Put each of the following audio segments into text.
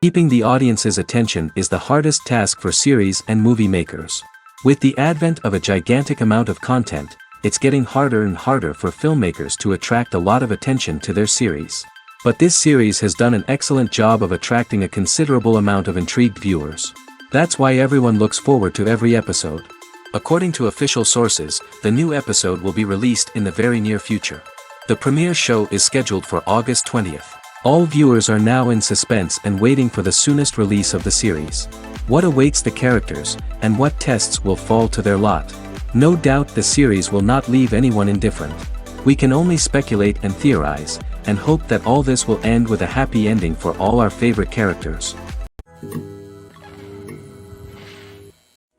Keeping the audience's attention is the hardest task for series and movie makers. With the advent of a gigantic amount of content, it's getting harder and harder for filmmakers to attract a lot of attention to their series. But this series has done an excellent job of attracting a considerable amount of intrigued viewers. That's why everyone looks forward to every episode. According to official sources, the new episode will be released in the very near future. The premiere show is scheduled for August 20th. All viewers are now in suspense and waiting for the soonest release of the series. What awaits the characters, and what tests will fall to their lot? No doubt the series will not leave anyone indifferent. We can only speculate and theorize, and hope that all this will end with a happy ending for all our favorite characters.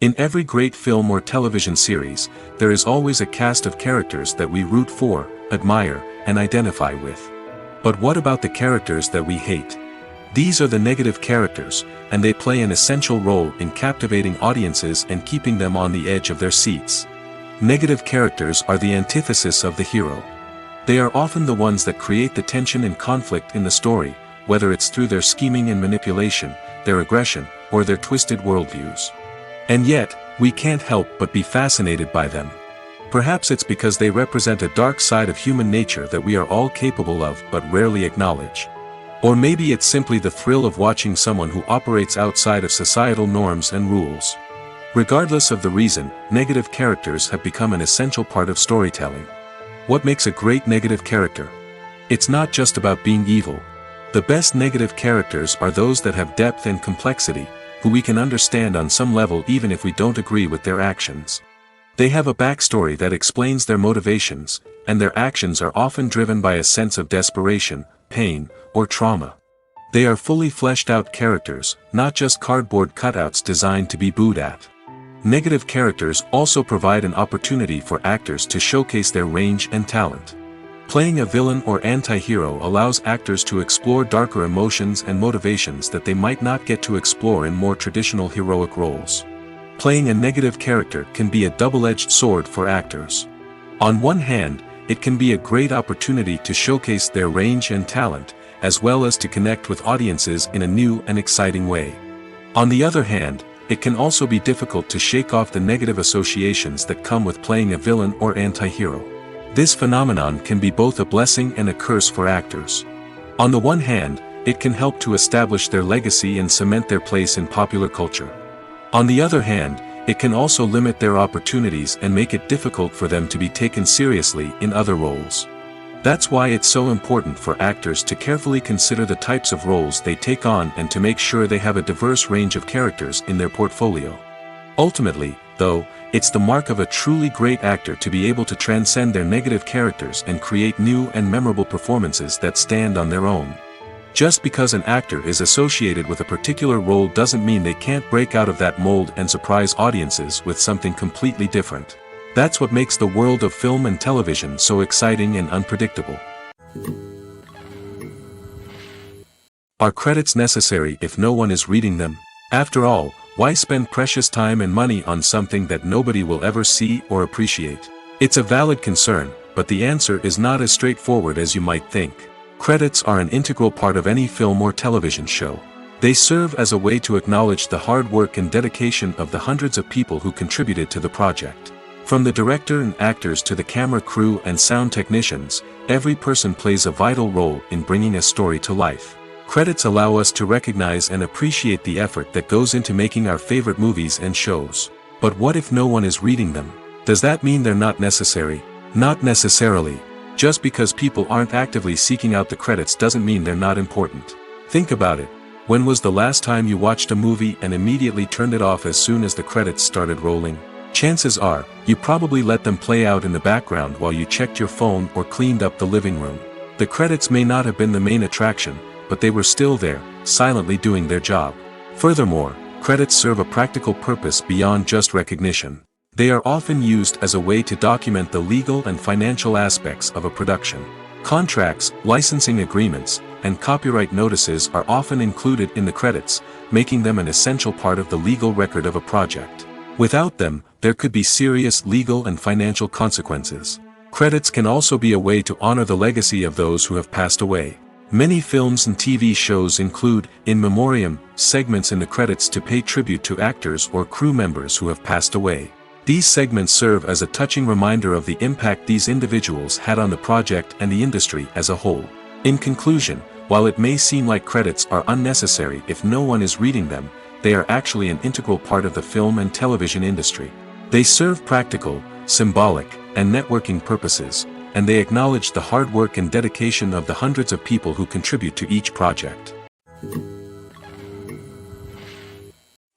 In every great film or television series, there is always a cast of characters that we root for, admire, and identify with. But what about the characters that we hate? These are the negative characters, and they play an essential role in captivating audiences and keeping them on the edge of their seats. Negative characters are the antithesis of the hero. They are often the ones that create the tension and conflict in the story, whether it's through their scheming and manipulation, their aggression, or their twisted worldviews. And yet, we can't help but be fascinated by them. Perhaps it's because they represent a dark side of human nature that we are all capable of but rarely acknowledge. Or maybe it's simply the thrill of watching someone who operates outside of societal norms and rules. Regardless of the reason, negative characters have become an essential part of storytelling. What makes a great negative character? It's not just about being evil. The best negative characters are those that have depth and complexity, who we can understand on some level even if we don't agree with their actions. They have a backstory that explains their motivations, and their actions are often driven by a sense of desperation, pain, or trauma. They are fully fleshed out characters, not just cardboard cutouts designed to be booed at. Negative characters also provide an opportunity for actors to showcase their range and talent. Playing a villain or anti-hero allows actors to explore darker emotions and motivations that they might not get to explore in more traditional heroic roles. Playing a negative character can be a double-edged sword for actors. On one hand, it can be a great opportunity to showcase their range and talent, as well as to connect with audiences in a new and exciting way. On the other hand, it can also be difficult to shake off the negative associations that come with playing a villain or anti-hero. This phenomenon can be both a blessing and a curse for actors. On the one hand, it can help to establish their legacy and cement their place in popular culture. On the other hand, it can also limit their opportunities and make it difficult for them to be taken seriously in other roles. That's why it's so important for actors to carefully consider the types of roles they take on and to make sure they have a diverse range of characters in their portfolio. Ultimately, though, it's the mark of a truly great actor to be able to transcend their negative characters and create new and memorable performances that stand on their own. Just because an actor is associated with a particular role doesn't mean they can't break out of that mold and surprise audiences with something completely different. That's what makes the world of film and television so exciting and unpredictable. Are credits necessary if no one is reading them? After all, why spend precious time and money on something that nobody will ever see or appreciate? It's a valid concern, but the answer is not as straightforward as you might think. Credits are an integral part of any film or television show. They serve as a way to acknowledge the hard work and dedication of the hundreds of people who contributed to the project. From the director and actors to the camera crew and sound technicians, every person plays a vital role in bringing a story to life. Credits allow us to recognize and appreciate the effort that goes into making our favorite movies and shows. But what if no one is reading them? Does that mean they're not necessary? Not necessarily. Just because people aren't actively seeking out the credits doesn't mean they're not important. Think about it. When was the last time you watched a movie and immediately turned it off as soon as the credits started rolling? Chances are, you probably let them play out in the background while you checked your phone or cleaned up the living room. The credits may not have been the main attraction, but they were still there, silently doing their job. Furthermore, credits serve a practical purpose beyond just recognition. They are often used as a way to document the legal and financial aspects of a production. Contracts, licensing agreements, and copyright notices are often included in the credits, making them an essential part of the legal record of a project. Without them, there could be serious legal and financial consequences. Credits can also be a way to honor the legacy of those who have passed away. Many films and TV shows include, in memoriam, segments in the credits to pay tribute to actors or crew members who have passed away. These segments serve as a touching reminder of the impact these individuals had on the project and the industry as a whole. In conclusion, while it may seem like credits are unnecessary if no one is reading them, they are actually an integral part of the film and television industry. They serve practical, symbolic, and networking purposes, and they acknowledge the hard work and dedication of the hundreds of people who contribute to each project.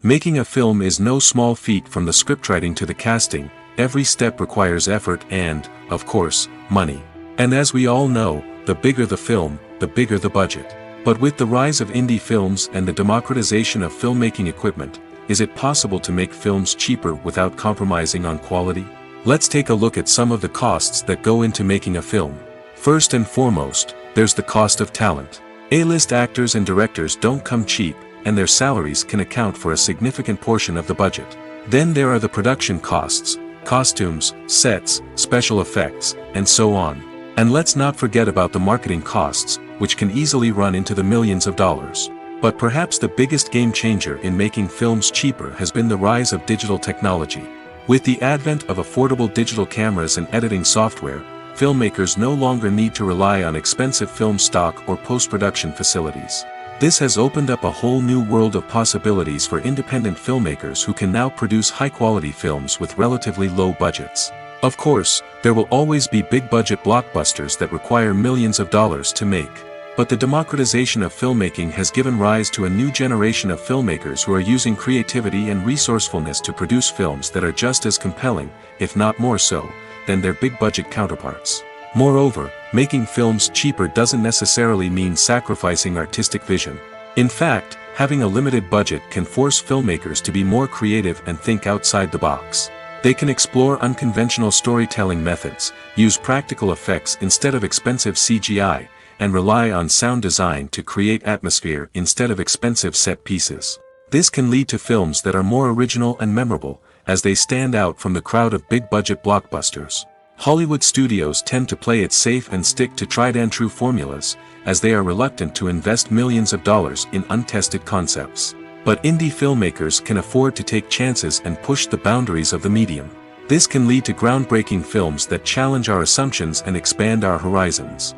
Making a film is no small feat. From the scriptwriting to the casting, every step requires effort and, of course, money. And as we all know, the bigger the film, the bigger the budget. But with the rise of indie films and the democratization of filmmaking equipment, is it possible to make films cheaper without compromising on quality? Let's take a look at some of the costs that go into making a film. First and foremost, there's the cost of talent. A-list actors and directors don't come cheap, and their salaries can account for a significant portion of the budget. Then there are the production costs, costumes, sets, special effects, and so on. And let's not forget about the marketing costs, which can easily run into the millions of dollars. But perhaps the biggest game changer in making films cheaper has been the rise of digital technology. With the advent of affordable digital cameras and editing software, filmmakers no longer need to rely on expensive film stock or post-production facilities. This has opened up a whole new world of possibilities for independent filmmakers who can now produce high-quality films with relatively low budgets. Of course, there will always be big-budget blockbusters that require millions of dollars to make. But the democratization of filmmaking has given rise to a new generation of filmmakers who are using creativity and resourcefulness to produce films that are just as compelling, if not more so, than their big-budget counterparts. Moreover, making films cheaper doesn't necessarily mean sacrificing artistic vision. In fact, having a limited budget can force filmmakers to be more creative and think outside the box. They can explore unconventional storytelling methods, use practical effects instead of expensive CGI, and rely on sound design to create atmosphere instead of expensive set pieces. This can lead to films that are more original and memorable, as they stand out from the crowd of big-budget blockbusters. Hollywood studios tend to play it safe and stick to tried-and-true formulas, as they are reluctant to invest millions of dollars in untested concepts. But indie filmmakers can afford to take chances and push the boundaries of the medium. This can lead to groundbreaking films that challenge our assumptions and expand our horizons.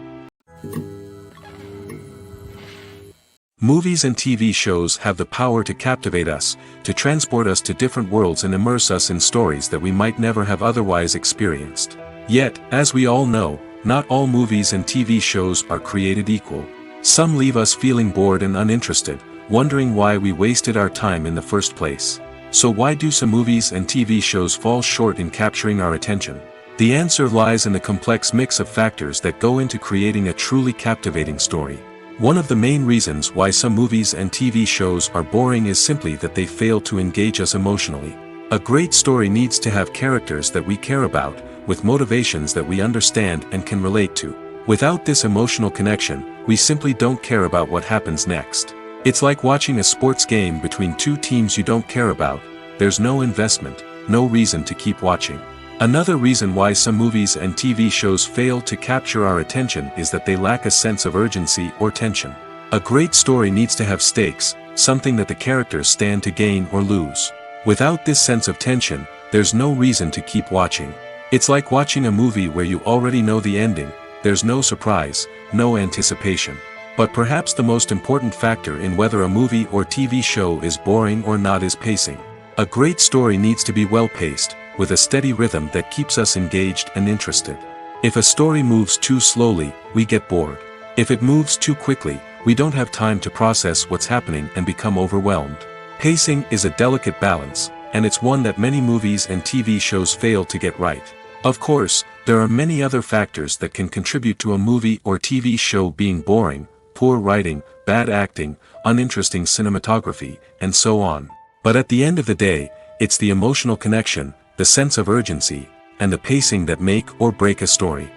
Movies and TV shows have the power to captivate us, to transport us to different worlds and immerse us in stories that we might never have otherwise experienced. Yet, as we all know, not all movies and TV shows are created equal. Some leave us feeling bored and uninterested, wondering why we wasted our time in the first place. So why do some movies and TV shows fall short in capturing our attention? The answer lies in the complex mix of factors that go into creating a truly captivating story. One of the main reasons why some movies and TV shows are boring is simply that they fail to engage us emotionally. A great story needs to have characters that we care about, with motivations that we understand and can relate to. Without this emotional connection, we simply don't care about what happens next. It's like watching a sports game between two teams you don't care about. There's no investment, no reason to keep watching. Another reason why some movies and TV shows fail to capture our attention is that they lack a sense of urgency or tension. A great story needs to have stakes, something that the characters stand to gain or lose. Without this sense of tension, there's no reason to keep watching. It's like watching a movie where you already know the ending, there's no surprise, no anticipation. But perhaps the most important factor in whether a movie or TV show is boring or not is pacing. A great story needs to be well-paced, with a steady rhythm that keeps us engaged and interested. If a story moves too slowly, we get bored. If it moves too quickly, we don't have time to process what's happening and become overwhelmed. Pacing is a delicate balance, and it's one that many movies and TV shows fail to get right. Of course, there are many other factors that can contribute to a movie or TV show being boring: poor writing, bad acting, uninteresting cinematography, and so on. But at the end of the day, it's the emotional connection, the sense of urgency, and the pacing that make or break a story.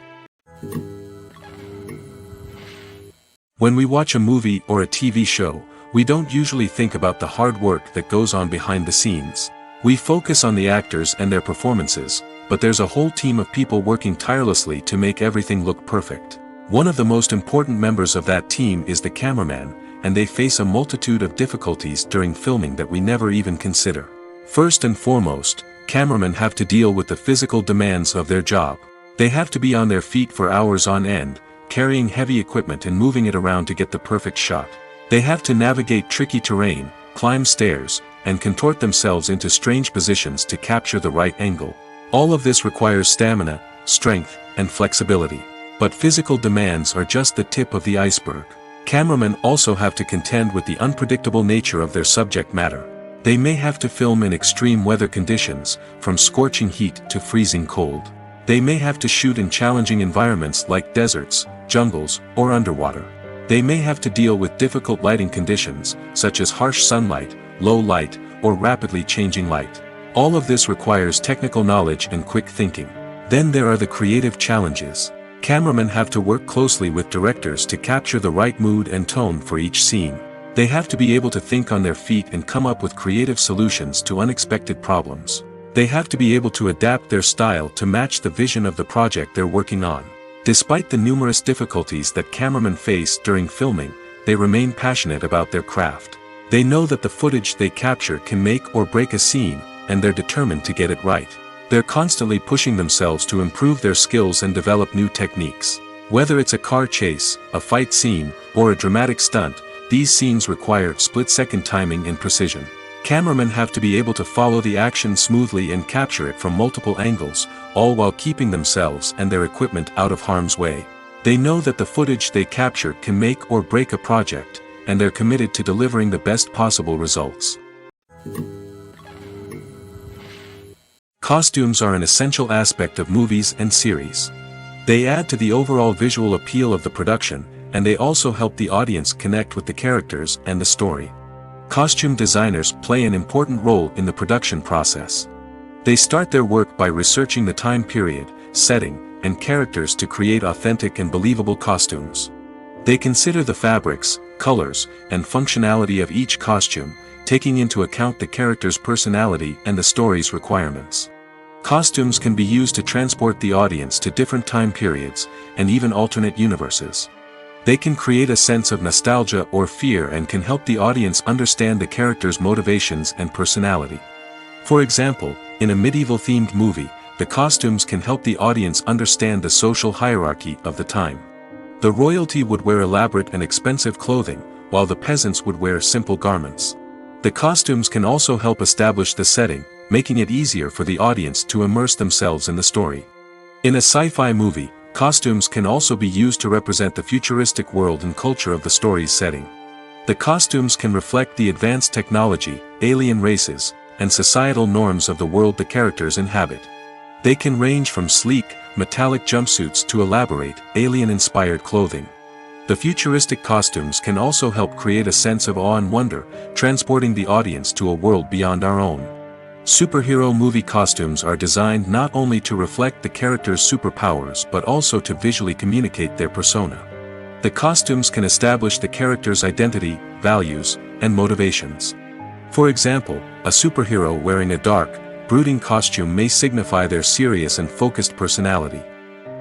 When we watch a movie or a TV show, we don't usually think about the hard work that goes on behind the scenes. We focus on the actors and their performances, but there's a whole team of people working tirelessly to make everything look perfect. One of the most important members of that team is the cameraman, and they face a multitude of difficulties during filming that we never even consider. First and foremost, cameramen have to deal with the physical demands of their job. They have to be on their feet for hours on end, carrying heavy equipment and moving it around to get the perfect shot. They have to navigate tricky terrain, climb stairs, and contort themselves into strange positions to capture the right angle. All of this requires stamina, strength, and flexibility. But physical demands are just the tip of the iceberg. Cameramen also have to contend with the unpredictable nature of their subject matter. They may have to film in extreme weather conditions, from scorching heat to freezing cold. They may have to shoot in challenging environments like deserts, jungles, or underwater. They may have to deal with difficult lighting conditions, such as harsh sunlight, low light, or rapidly changing light. All of this requires technical knowledge and quick thinking. Then there are the creative challenges. Cameramen have to work closely with directors to capture the right mood and tone for each scene. They have to be able to think on their feet and come up with creative solutions to unexpected problems. They have to be able to adapt their style to match the vision of the project they're working on. Despite the numerous difficulties that cameramen face during filming, they remain passionate about their craft. They know that the footage they capture can make or break a scene, and they're determined to get it right. They're constantly pushing themselves to improve their skills and develop new techniques. Whether it's a car chase, a fight scene, or a dramatic stunt, these scenes require split-second timing and precision. Cameramen have to be able to follow the action smoothly and capture it from multiple angles, all while keeping themselves and their equipment out of harm's way. They know that the footage they capture can make or break a project, and they're committed to delivering the best possible results. Costumes are an essential aspect of movies and series. They add to the overall visual appeal of the production, and they also help the audience connect with the characters and the story. Costume designers play an important role in the production process. They start their work by researching the time period, setting, and characters to create authentic and believable costumes. They consider the fabrics, colors, and functionality of each costume, taking into account the character's personality and the story's requirements. Costumes can be used to transport the audience to different time periods, and even alternate universes. They can create a sense of nostalgia or fear and can help the audience understand the character's motivations and personality. For example, in a medieval-themed movie, the costumes can help the audience understand the social hierarchy of the time. The royalty would wear elaborate and expensive clothing, while the peasants would wear simple garments. The costumes can also help establish the setting, making it easier for the audience to immerse themselves in the story. In a sci-fi movie, costumes can also be used to represent the futuristic world and culture of the story's setting. The costumes can reflect the advanced technology, alien races, and societal norms of the world the characters inhabit. They can range from sleek, metallic jumpsuits to elaborate, alien-inspired clothing. The futuristic costumes can also help create a sense of awe and wonder, transporting the audience to a world beyond our own. Superhero movie costumes are designed not only to reflect the character's superpowers but also to visually communicate their persona. The costumes can establish the character's identity, values, and motivations. For example, a superhero wearing a dark, brooding costume may signify their serious and focused personality.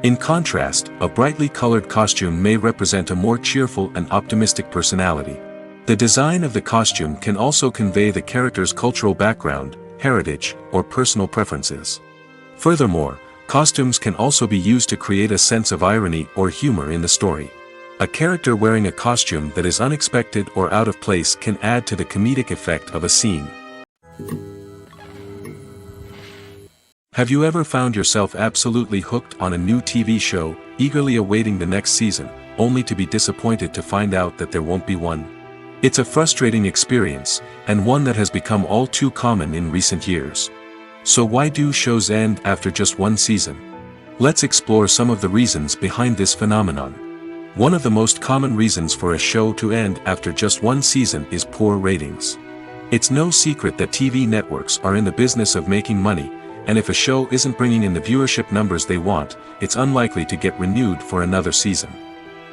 In contrast, a brightly colored costume may represent a more cheerful and optimistic personality. The design of the costume can also convey the character's cultural background, heritage, or personal preferences. Furthermore, costumes can also be used to create a sense of irony or humor in the story. A character wearing a costume that is unexpected or out of place can add to the comedic effect of a scene. Have you ever found yourself absolutely hooked on a new TV show, eagerly awaiting the next season, only to be disappointed to find out that there won't be one? It's a frustrating experience, and one that has become all too common in recent years. So why do shows end after just one season? Let's explore some of the reasons behind this phenomenon. One of the most common reasons for a show to end after just one season is poor ratings. It's no secret that TV networks are in the business of making money, and if a show isn't bringing in the viewership numbers they want, it's unlikely to get renewed for another season.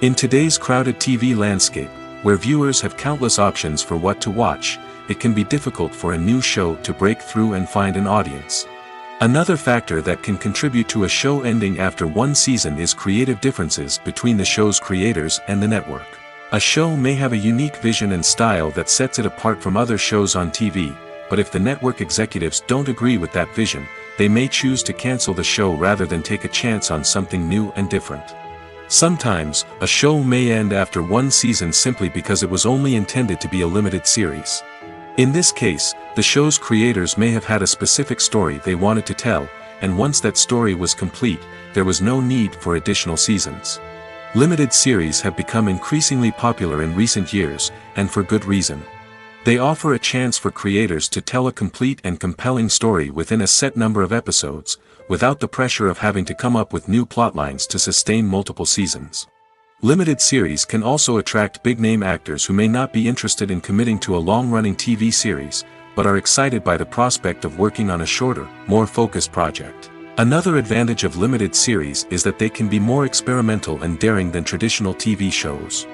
In today's crowded TV landscape, where viewers have countless options for what to watch, it can be difficult for a new show to break through and find an audience. Another factor that can contribute to a show ending after one season is creative differences between the show's creators and the network. A show may have a unique vision and style that sets it apart from other shows on TV, but if the network executives don't agree with that vision, they may choose to cancel the show rather than take a chance on something new and different. Sometimes, a show may end after one season simply because it was only intended to be a limited series. In this case, the show's creators may have had a specific story they wanted to tell, and once that story was complete, there was no need for additional seasons. Limited series have become increasingly popular in recent years, and for good reason. They offer a chance for creators to tell a complete and compelling story within a set number of episodes, without the pressure of having to come up with new plotlines to sustain multiple seasons. Limited series can also attract big-name actors who may not be interested in committing to a long-running TV series, but are excited by the prospect of working on a shorter, more focused project. Another advantage of limited series is that they can be more experimental and daring than traditional TV shows.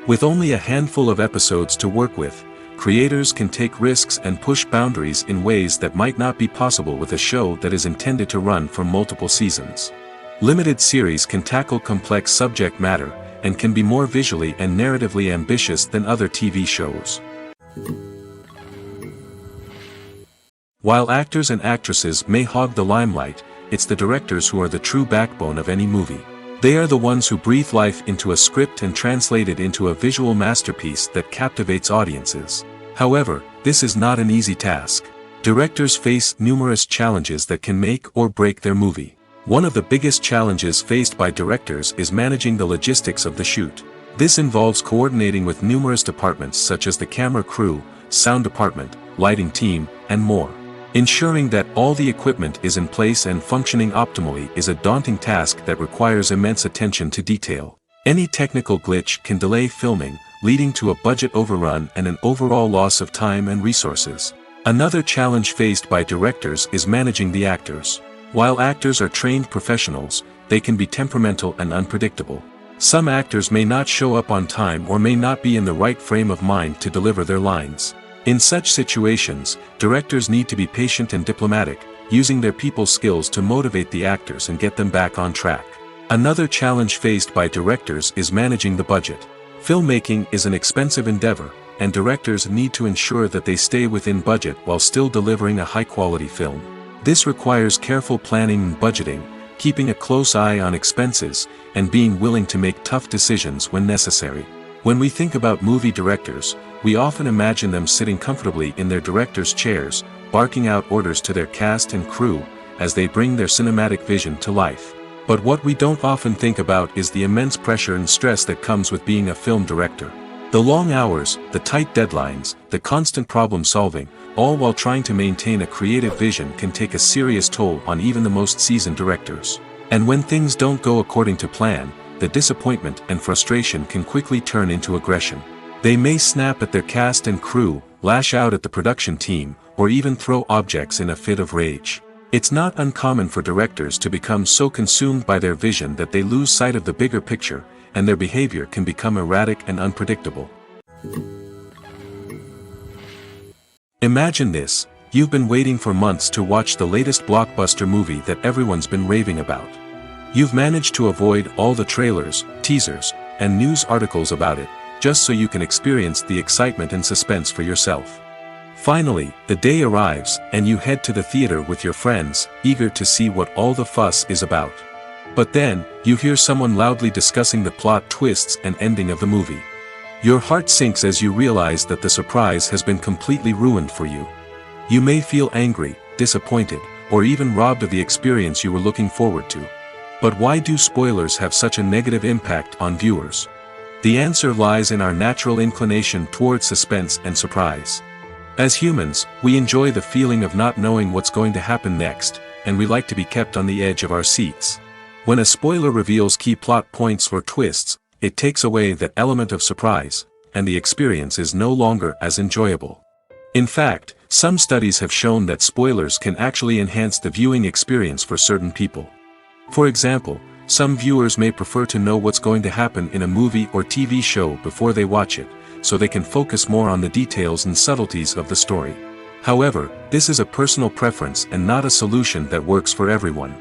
With only a handful of episodes to work with, creators can take risks and push boundaries in ways that might not be possible with a show that is intended to run for multiple seasons. Limited series can tackle complex subject matter, and can be more visually and narratively ambitious than other TV shows. While actors and actresses may hog the limelight, it's the directors who are the true backbone of any movie. They are the ones who breathe life into a script and translate it into a visual masterpiece that captivates audiences. However, this is not an easy task. Directors face numerous challenges that can make or break their movie. One of the biggest challenges faced by directors is managing the logistics of the shoot. This involves coordinating with numerous departments such as the camera crew, sound department, lighting team, and more. Ensuring that all the equipment is in place and functioning optimally is a daunting task that requires immense attention to detail. Any technical glitch can delay filming, leading to a budget overrun and an overall loss of time and resources. Another challenge faced by directors is managing the actors. While actors are trained professionals, they can be temperamental and unpredictable. Some actors may not show up on time or may not be in the right frame of mind to deliver their lines. In such situations, directors need to be patient and diplomatic, using their people skills to motivate the actors and get them back on track. Another challenge faced by directors is managing the budget. Filmmaking is an expensive endeavor, and directors need to ensure that they stay within budget while still delivering a high-quality film. This requires careful planning and budgeting, keeping a close eye on expenses, and being willing to make tough decisions when necessary. When we think about movie directors, we often imagine them sitting comfortably in their director's chairs, barking out orders to their cast and crew, as they bring their cinematic vision to life. But what we don't often think about is the immense pressure and stress that comes with being a film director. The long hours, the tight deadlines, the constant problem solving, all while trying to maintain a creative vision can take a serious toll on even the most seasoned directors. And when things don't go according to plan, the disappointment and frustration can quickly turn into aggression. They may snap at their cast and crew, lash out at the production team, or even throw objects in a fit of rage. It's not uncommon for directors to become so consumed by their vision that they lose sight of the bigger picture, and their behavior can become erratic and unpredictable. Imagine this: you've been waiting for months to watch the latest blockbuster movie that everyone's been raving about. You've managed to avoid all the trailers, teasers, and news articles about it, just so you can experience the excitement and suspense for yourself. Finally, the day arrives, and you head to the theater with your friends, eager to see what all the fuss is about. But then, you hear someone loudly discussing the plot twists and ending of the movie. Your heart sinks as you realize that the surprise has been completely ruined for you. You may feel angry, disappointed, or even robbed of the experience you were looking forward to. But why do spoilers have such a negative impact on viewers? The answer lies in our natural inclination toward suspense and surprise. As humans, we enjoy the feeling of not knowing what's going to happen next, and we like to be kept on the edge of our seats. When a spoiler reveals key plot points or twists, it takes away that element of surprise, and the experience is no longer as enjoyable. In fact, some studies have shown that spoilers can actually enhance the viewing experience for certain people. For example, some viewers may prefer to know what's going to happen in a movie or TV show before they watch it, so they can focus more on the details and subtleties of the story. However, this is a personal preference and not a solution that works for everyone.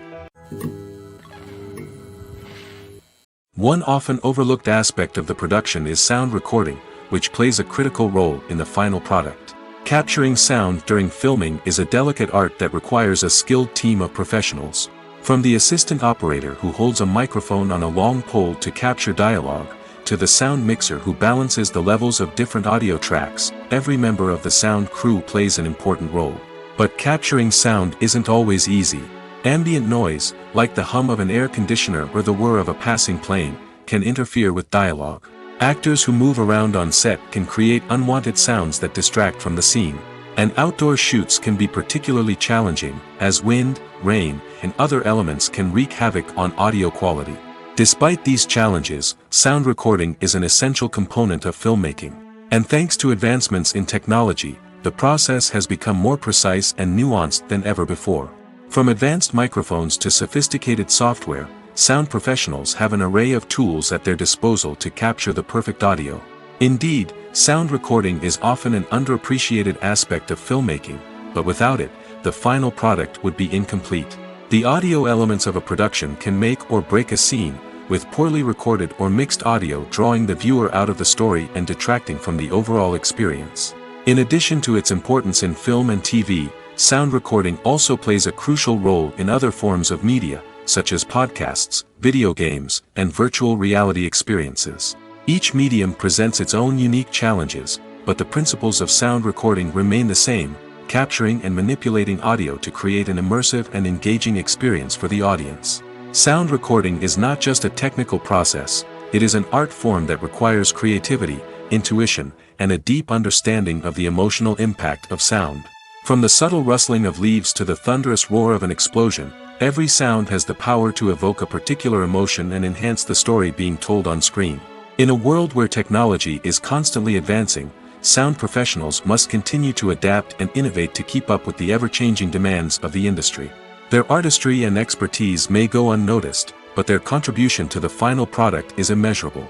One often overlooked aspect of the production is sound recording, which plays a critical role in the final product. Capturing sound during filming is a delicate art that requires a skilled team of professionals. From the assistant operator who holds a microphone on a long pole to capture dialogue, to the sound mixer who balances the levels of different audio tracks, every member of the sound crew plays an important role. But capturing sound isn't always easy. Ambient noise, like the hum of an air conditioner or the whir of a passing plane, can interfere with dialogue. Actors who move around on set can create unwanted sounds that distract from the scene. And outdoor shoots can be particularly challenging, as wind, rain, and other elements can wreak havoc on audio quality. Despite these challenges, sound recording is an essential component of filmmaking. And thanks to advancements in technology, the process has become more precise and nuanced than ever before. From advanced microphones to sophisticated software, sound professionals have an array of tools at their disposal to capture the perfect audio. Indeed, sound recording is often an underappreciated aspect of filmmaking, but without it, the final product would be incomplete. The audio elements of a production can make or break a scene, with poorly recorded or mixed audio drawing the viewer out of the story and detracting from the overall experience. In addition to its importance in film and TV, sound recording also plays a crucial role in other forms of media, such as podcasts, video games, and virtual reality experiences. Each medium presents its own unique challenges, but the principles of sound recording remain the same, capturing and manipulating audio to create an immersive and engaging experience for the audience. Sound recording is not just a technical process, it is an art form that requires creativity, intuition, and a deep understanding of the emotional impact of sound. From the subtle rustling of leaves to the thunderous roar of an explosion, every sound has the power to evoke a particular emotion and enhance the story being told on screen. In a world where technology is constantly advancing, sound professionals must continue to adapt and innovate to keep up with the ever-changing demands of the industry. Their artistry and expertise may go unnoticed, but their contribution to the final product is immeasurable.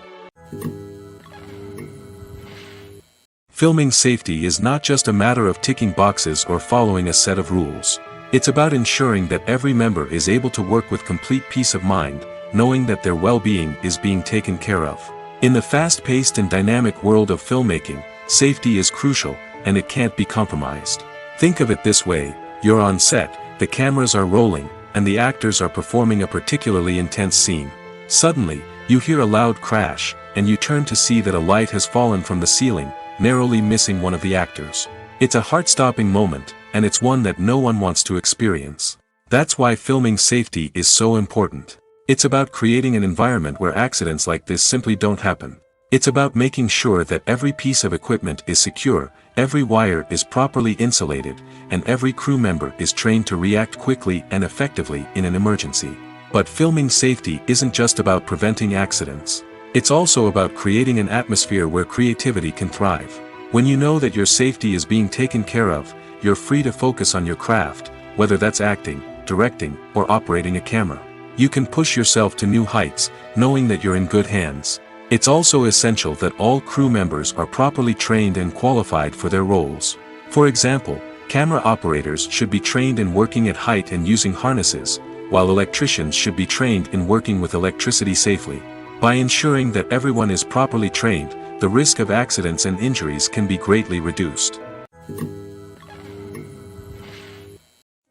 Filming safety is not just a matter of ticking boxes or following a set of rules. It's about ensuring that every member is able to work with complete peace of mind, knowing that their well-being is being taken care of. In the fast-paced and dynamic world of filmmaking, safety is crucial, and it can't be compromised. Think of it this way: you're on set, the cameras are rolling, and the actors are performing a particularly intense scene. Suddenly, you hear a loud crash, and you turn to see that a light has fallen from the ceiling, narrowly missing one of the actors. It's a heart-stopping moment, and it's one that no one wants to experience. That's why filming safety is so important. It's about creating an environment where accidents like this simply don't happen. It's about making sure that every piece of equipment is secure, every wire is properly insulated, and every crew member is trained to react quickly and effectively in an emergency. But filming safety isn't just about preventing accidents. It's also about creating an atmosphere where creativity can thrive. When you know that your safety is being taken care of, you're free to focus on your craft, whether that's acting, directing, or operating a camera. You can push yourself to new heights, knowing that you're in good hands. It's also essential that all crew members are properly trained and qualified for their roles. For example, camera operators should be trained in working at height and using harnesses, while electricians should be trained in working with electricity safely. By ensuring that everyone is properly trained, the risk of accidents and injuries can be greatly reduced.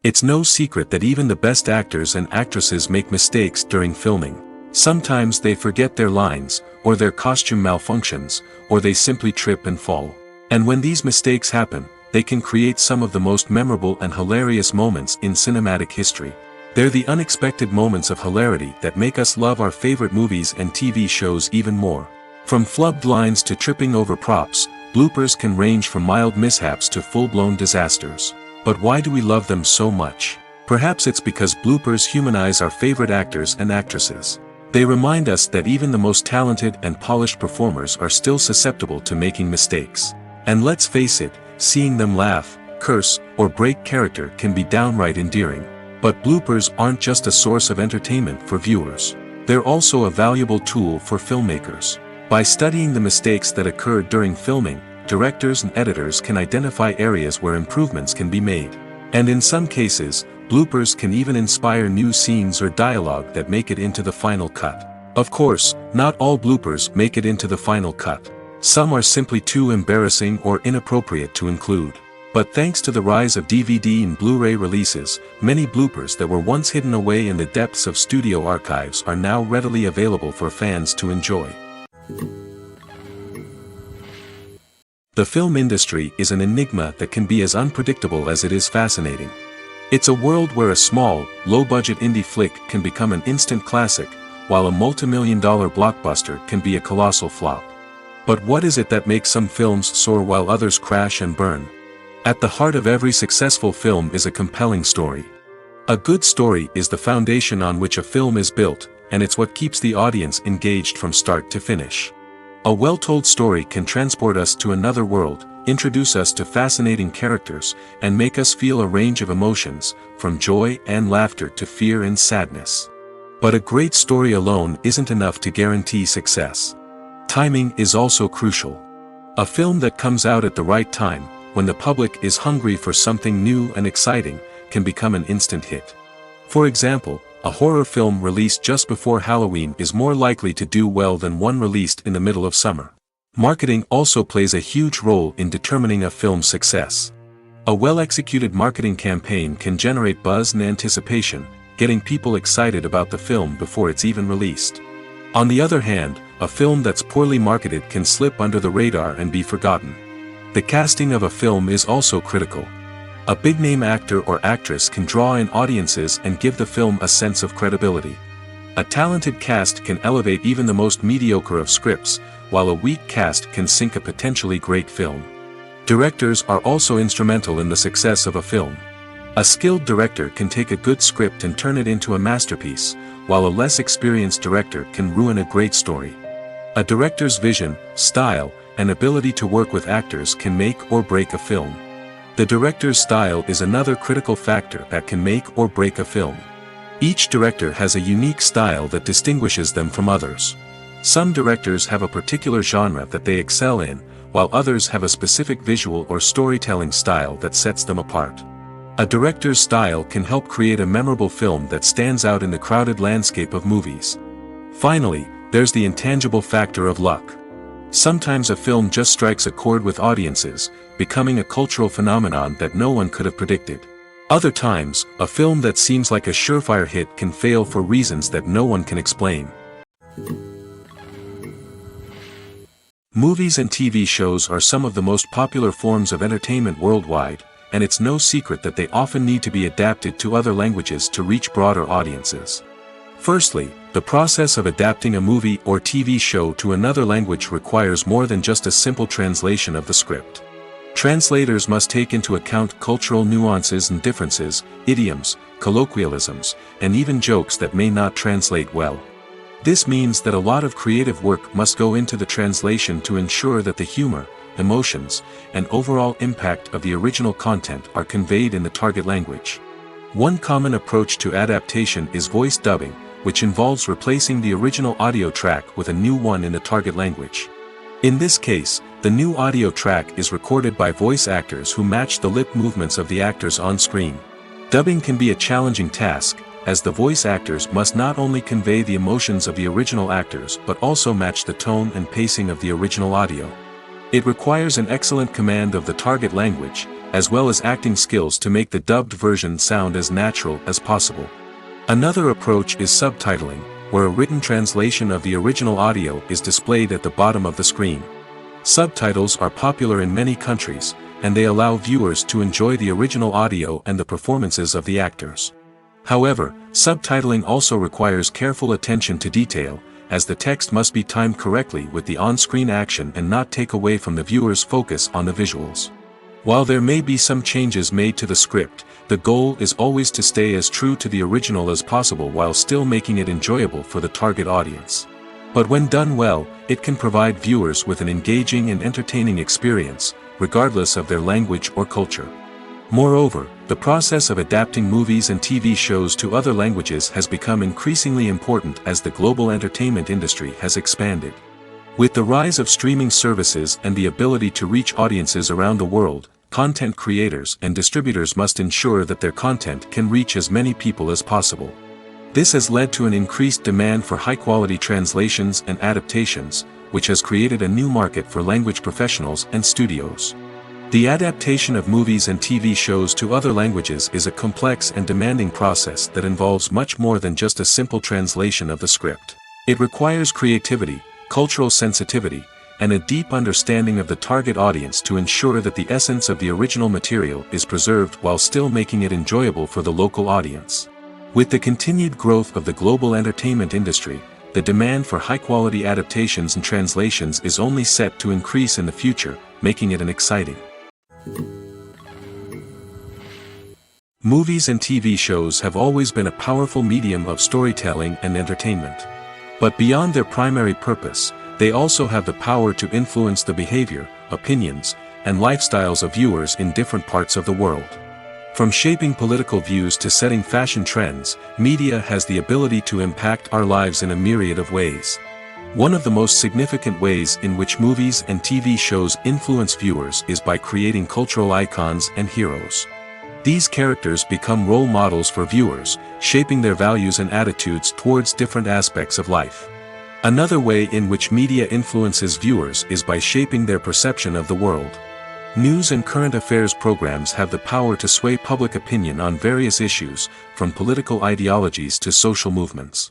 It's no secret that even the best actors and actresses make mistakes during filming. Sometimes they forget their lines, or their costume malfunctions, or they simply trip and fall. And when these mistakes happen, they can create some of the most memorable and hilarious moments in cinematic history. They're the unexpected moments of hilarity that make us love our favorite movies and TV shows even more. From flubbed lines to tripping over props, bloopers can range from mild mishaps to full-blown disasters. But why do we love them so much? Perhaps it's because bloopers humanize our favorite actors and actresses. They remind us that even the most talented and polished performers are still susceptible to making mistakes. And let's face it, seeing them laugh, curse, or break character can be downright endearing. But bloopers aren't just a source of entertainment for viewers. They're also a valuable tool for filmmakers. By studying the mistakes that occurred during filming, directors and editors can identify areas where improvements can be made. And in some cases, bloopers can even inspire new scenes or dialogue that make it into the final cut. Of course, not all bloopers make it into the final cut. Some are simply too embarrassing or inappropriate to include. But thanks to the rise of DVD and Blu-ray releases, many bloopers that were once hidden away in the depths of studio archives are now readily available for fans to enjoy. The film industry is an enigma that can be as unpredictable as it is fascinating. It's a world where a small, low-budget indie flick can become an instant classic, while a multi-million-dollar blockbuster can be a colossal flop. But what is it that makes some films soar while others crash and burn? At the heart of every successful film is a compelling story. A good story is the foundation on which a film is built, and it's what keeps the audience engaged from start to finish. A well-told story can transport us to another world, introduce us to fascinating characters, and make us feel a range of emotions, from joy and laughter to fear and sadness. But a great story alone isn't enough to guarantee success. Timing is also crucial. A film that comes out at the right time, when the public is hungry for something new and exciting, can become an instant hit. For example, a horror film released just before Halloween is more likely to do well than one released in the middle of summer. Marketing also plays a huge role in determining a film's success. A well-executed marketing campaign can generate buzz and anticipation, getting people excited about the film before it's even released. On the other hand, a film that's poorly marketed can slip under the radar and be forgotten. The casting of a film is also critical. A big-name actor or actress can draw in audiences and give the film a sense of credibility. A talented cast can elevate even the most mediocre of scripts, while a weak cast can sink a potentially great film. Directors are also instrumental in the success of a film. A skilled director can take a good script and turn it into a masterpiece, while a less experienced director can ruin a great story. A director's vision, style, and ability to work with actors can make or break a film. The director's style is another critical factor that can make or break a film. Each director has a unique style that distinguishes them from others. Some directors have a particular genre that they excel in, while others have a specific visual or storytelling style that sets them apart. A director's style can help create a memorable film that stands out in the crowded landscape of movies. Finally, there's the intangible factor of luck. Sometimes a film just strikes a chord with audiences, becoming a cultural phenomenon that no one could have predicted. Other times, a film that seems like a surefire hit can fail for reasons that no one can explain. Movies and TV shows are some of the most popular forms of entertainment worldwide, and it's no secret that they often need to be adapted to other languages to reach broader audiences. Firstly, the process of adapting a movie or TV show to another language requires more than just a simple translation of the script. Translators must take into account cultural nuances and differences, idioms, colloquialisms, and even jokes that may not translate well. This means that a lot of creative work must go into the translation to ensure that the humor, emotions, and overall impact of the original content are conveyed in the target language. One common approach to adaptation is voice dubbing, which involves replacing the original audio track with a new one in the target language. In this case, the new audio track is recorded by voice actors who match the lip movements of the actors on screen. Dubbing can be a challenging task, as the voice actors must not only convey the emotions of the original actors but also match the tone and pacing of the original audio. It requires an excellent command of the target language, as well as acting skills to make the dubbed version sound as natural as possible. Another approach is subtitling, where a written translation of the original audio is displayed at the bottom of the screen. Subtitles are popular in many countries, and they allow viewers to enjoy the original audio and the performances of the actors. However, subtitling also requires careful attention to detail, as the text must be timed correctly with the on-screen action and not take away from the viewer's focus on the visuals. While there may be some changes made to the script, the goal is always to stay as true to the original as possible while still making it enjoyable for the target audience. But when done well, it can provide viewers with an engaging and entertaining experience, regardless of their language or culture. Moreover, the process of adapting movies and TV shows to other languages has become increasingly important as the global entertainment industry has expanded. With the rise of streaming services and the ability to reach audiences around the world, content creators and distributors must ensure that their content can reach as many people as possible. This has led to an increased demand for high-quality translations and adaptations, which has created a new market for language professionals and studios. The adaptation of movies and TV shows to other languages is a complex and demanding process that involves much more than just a simple translation of the script. It requires creativity, cultural sensitivity, and a deep understanding of the target audience to ensure that the essence of the original material is preserved while still making it enjoyable for the local audience. With the continued growth of the global entertainment industry, the demand for high-quality adaptations and translations is only set to increase in the future, making it an exciting. Movies and TV shows have always been a powerful medium of storytelling and entertainment. But beyond their primary purpose, they also have the power to influence the behavior, opinions, and lifestyles of viewers in different parts of the world. From shaping political views to setting fashion trends, media has the ability to impact our lives in a myriad of ways. One of the most significant ways in which movies and TV shows influence viewers is by creating cultural icons and heroes. These characters become role models for viewers, shaping their values and attitudes towards different aspects of life. Another way in which media influences viewers is by shaping their perception of the world. News and current affairs programs have the power to sway public opinion on various issues, from political ideologies to social movements.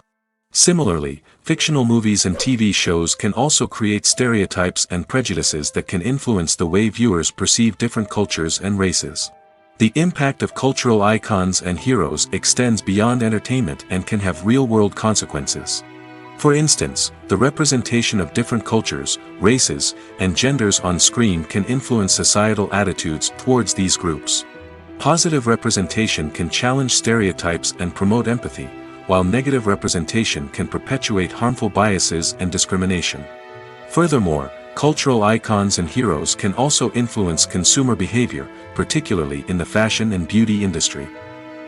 Similarly, fictional movies and TV shows can also create stereotypes and prejudices that can influence the way viewers perceive different cultures and races. The impact of cultural icons and heroes extends beyond entertainment and can have real-world consequences. For instance, the representation of different cultures, races, and genders on screen can influence societal attitudes towards these groups. Positive representation can challenge stereotypes and promote empathy, while negative representation can perpetuate harmful biases and discrimination. Furthermore, cultural icons and heroes can also influence consumer behavior, particularly in the fashion and beauty industry.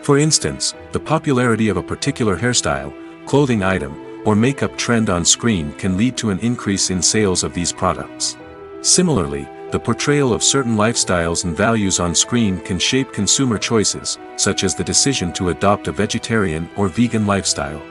For instance, the popularity of a particular hairstyle, clothing item, or makeup trend on screen can lead to an increase in sales of these products. Similarly, the portrayal of certain lifestyles and values on screen can shape consumer choices, such as the decision to adopt a vegetarian or vegan lifestyle.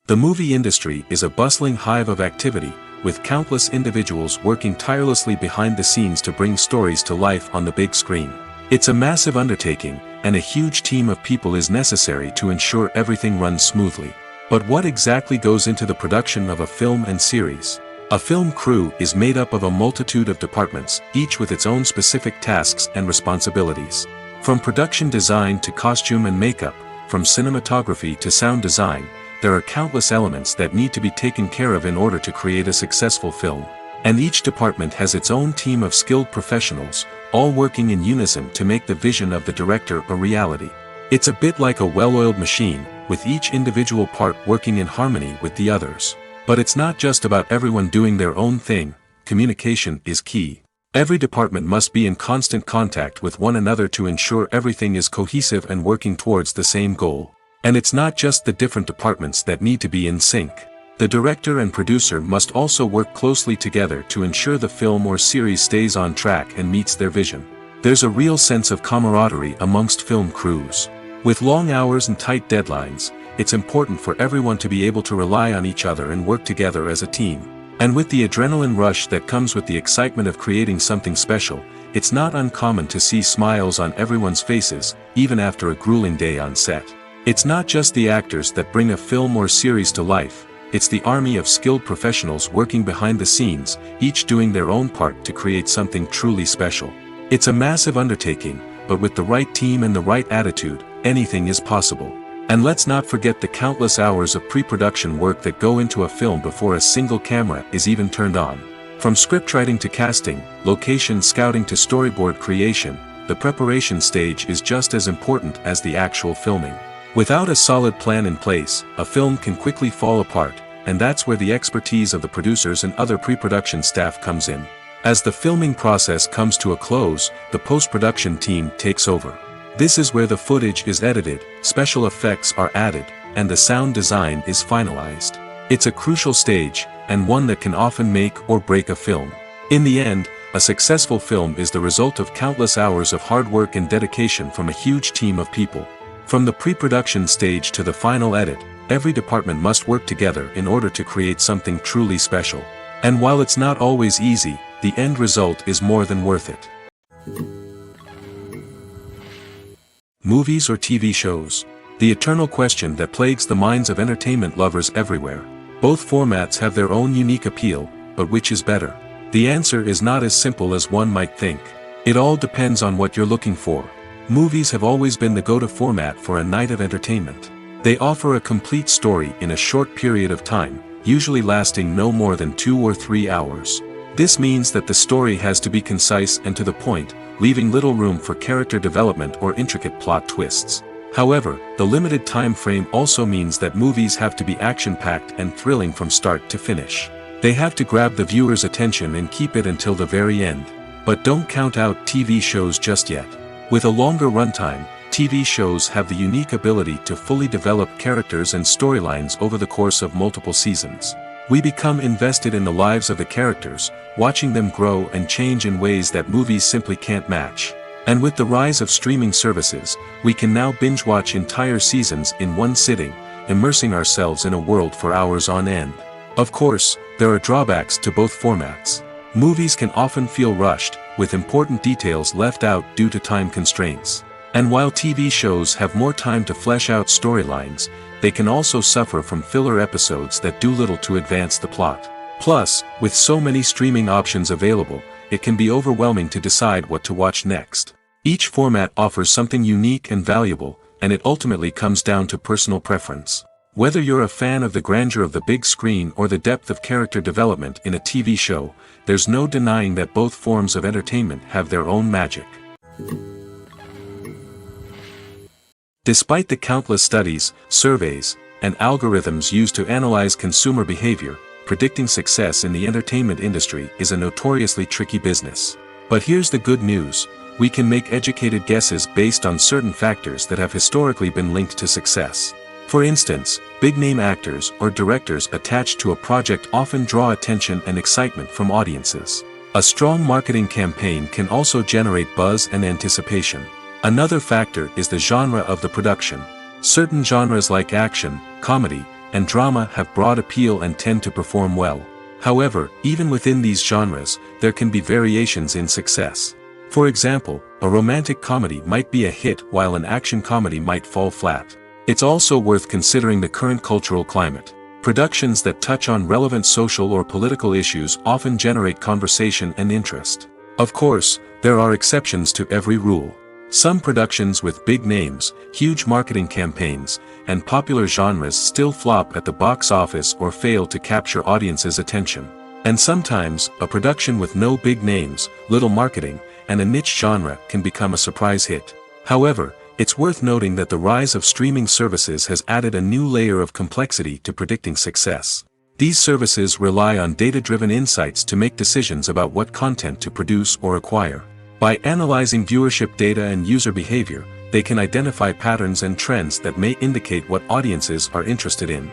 The movie industry is a bustling hive of activity, with countless individuals working tirelessly behind the scenes to bring stories to life on the big screen. It's a massive undertaking, and a huge team of people is necessary to ensure everything runs smoothly. But what exactly goes into the production of a film and series? A film crew is made up of a multitude of departments, each with its own specific tasks and responsibilities. From production design to costume and makeup, from cinematography to sound design, there are countless elements that need to be taken care of in order to create a successful film. And each department has its own team of skilled professionals, all working in unison to make the vision of the director a reality. It's a bit like a well-oiled machine, with each individual part working in harmony with the others. But it's not just about everyone doing their own thing. Communication is key. Every department must be in constant contact with one another to ensure everything is cohesive and working towards the same goal. And it's not just the different departments that need to be in sync. The director and producer must also work closely together to ensure the film or series stays on track and meets their vision. There's a real sense of camaraderie amongst film crews. With long hours and tight deadlines, it's important for everyone to be able to rely on each other and work together as a team. And with the adrenaline rush that comes with the excitement of creating something special, it's not uncommon to see smiles on everyone's faces, even after a grueling day on set. It's not just the actors that bring a film or series to life, it's the army of skilled professionals working behind the scenes, each doing their own part to create something truly special. It's a massive undertaking, but with the right team and the right attitude, anything is possible. And let's not forget the countless hours of pre-production work that go into a film before a single camera is even turned on. From scriptwriting to casting, location scouting to storyboard creation, the preparation stage is just as important as the actual filming. Without a solid plan in place, a film can quickly fall apart, and that's where the expertise of the producers and other pre-production staff comes in. As the filming process comes to a close, the post-production team takes over. This is where the footage is edited, special effects are added, and the sound design is finalized. It's a crucial stage, and one that can often make or break a film. In the end, a successful film is the result of countless hours of hard work and dedication from a huge team of people. From the pre-production stage to the final edit, every department must work together in order to create something truly special. And while it's not always easy, the end result is more than worth it. Movies or TV shows? The eternal question that plagues the minds of entertainment lovers everywhere. Both formats have their own unique appeal, but which is better? The answer is not as simple as one might think. It all depends on what you're looking for. Movies have always been the go-to format for a night of entertainment. They offer a complete story in a short period of time, usually lasting no more than 2 or 3 hours. This means that the story has to be concise and to the point, leaving little room for character development or intricate plot twists. However, the limited time frame also means that movies have to be action-packed and thrilling from start to finish. They have to grab the viewer's attention and keep it until the very end. But don't count out TV shows just yet. With a longer runtime, TV shows have the unique ability to fully develop characters and storylines over the course of multiple seasons. We become invested in the lives of the characters, watching them grow and change in ways that movies simply can't match. And with the rise of streaming services, we can now binge-watch entire seasons in one sitting, immersing ourselves in a world for hours on end. Of course, there are drawbacks to both formats. Movies can often feel rushed, with important details left out due to time constraints. And while TV shows have more time to flesh out storylines, they can also suffer from filler episodes that do little to advance the plot. Plus, with so many streaming options available, it can be overwhelming to decide what to watch next. Each format offers something unique and valuable, and it ultimately comes down to personal preference. Whether you're a fan of the grandeur of the big screen or the depth of character development in a TV show, there's no denying that both forms of entertainment have their own magic. Despite the countless studies, surveys, and algorithms used to analyze consumer behavior, predicting success in the entertainment industry is a notoriously tricky business. But here's the good news: we can make educated guesses based on certain factors that have historically been linked to success. For instance, big-name actors or directors attached to a project often draw attention and excitement from audiences. A strong marketing campaign can also generate buzz and anticipation. Another factor is the genre of the production. Certain genres like action, comedy, and drama have broad appeal and tend to perform well. However, even within these genres, there can be variations in success. For example, a romantic comedy might be a hit while an action comedy might fall flat. It's also worth considering the current cultural climate. Productions that touch on relevant social or political issues often generate conversation and interest. Of course, there are exceptions to every rule. Some productions with big names, huge marketing campaigns, and popular genres still flop at the box office or fail to capture audiences' attention. And sometimes, a production with no big names, little marketing, and a niche genre can become a surprise hit. However, it's worth noting that the rise of streaming services has added a new layer of complexity to predicting success. These services rely on data-driven insights to make decisions about what content to produce or acquire. By analyzing viewership data and user behavior, they can identify patterns and trends that may indicate what audiences are interested in.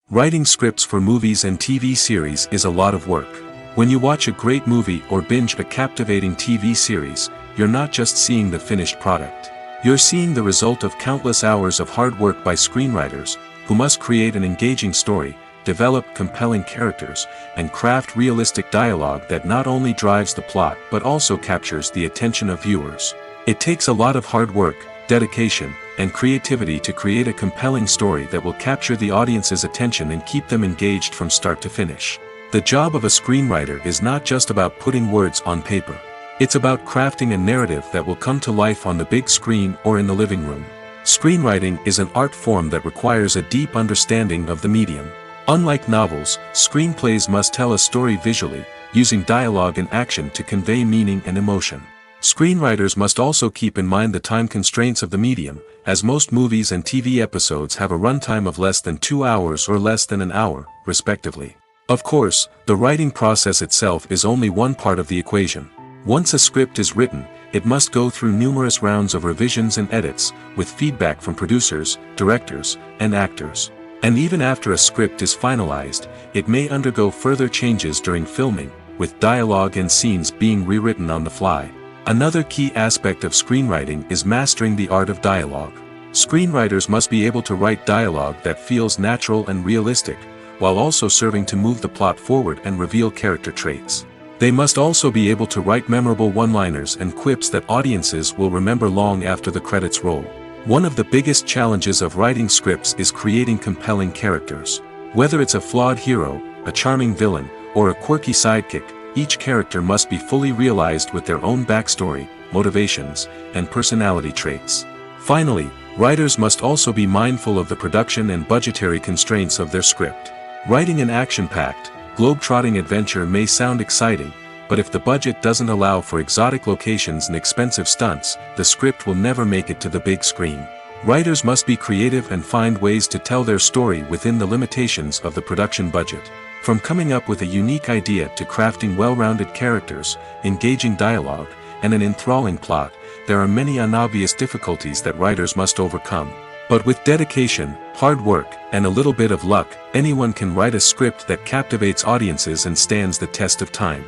Writing scripts for movies and TV series is a lot of work. When you watch a great movie or binge a captivating TV series, you're not just seeing the finished product. You're seeing the result of countless hours of hard work by screenwriters, who must create an engaging story, develop compelling characters, and craft realistic dialogue that not only drives the plot but also captures the attention of viewers. It takes a lot of hard work, dedication, and creativity to create a compelling story that will capture the audience's attention and keep them engaged from start to finish. The job of a screenwriter is not just about putting words on paper. It's about crafting a narrative that will come to life on the big screen or in the living room. Screenwriting is an art form that requires a deep understanding of the medium. Unlike novels, screenplays must tell a story visually, using dialogue and action to convey meaning and emotion. Screenwriters must also keep in mind the time constraints of the medium, as most movies and TV episodes have a runtime of less than 2 hours or less than an hour, respectively. Of course, the writing process itself is only one part of the equation. Once a script is written, it must go through numerous rounds of revisions and edits, with feedback from producers, directors, and actors. And even after a script is finalized, it may undergo further changes during filming, with dialogue and scenes being rewritten on the fly. Another key aspect of screenwriting is mastering the art of dialogue. Screenwriters must be able to write dialogue that feels natural and realistic, while also serving to move the plot forward and reveal character traits. They must also be able to write memorable one-liners and quips that audiences will remember long after the credits roll. One of the biggest challenges of writing scripts is creating compelling characters. Whether it's a flawed hero, a charming villain, or a quirky sidekick, each character must be fully realized with their own backstory, motivations, and personality traits. Finally, writers must also be mindful of the production and budgetary constraints of their script. Writing an action-packed, globe-trotting adventure may sound exciting, but if the budget doesn't allow for exotic locations and expensive stunts, the script will never make it to the big screen. Writers must be creative and find ways to tell their story within the limitations of the production budget. From coming up with a unique idea to crafting well-rounded characters, engaging dialogue, and an enthralling plot, there are many unobvious difficulties that writers must overcome. But with dedication, hard work, and a little bit of luck, anyone can write a script that captivates audiences and stands the test of time.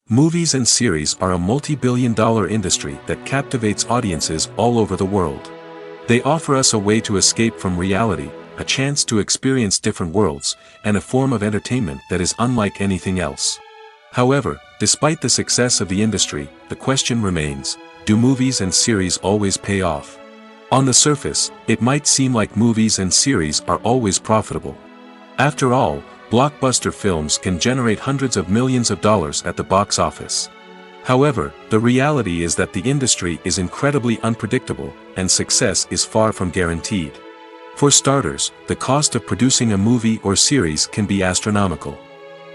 Movies and series are a multi-billion-dollar industry that captivates audiences all over the world. They offer us a way to escape from reality, a chance to experience different worlds, and a form of entertainment that is unlike anything else. However, despite the success of the industry, the question remains: do movies and series always pay off? On the surface, it might seem like movies and series are always profitable. After all, blockbuster films can generate hundreds of millions of dollars at the box office. However, the reality is that the industry is incredibly unpredictable, and success is far from guaranteed. For starters, the cost of producing a movie or series can be astronomical.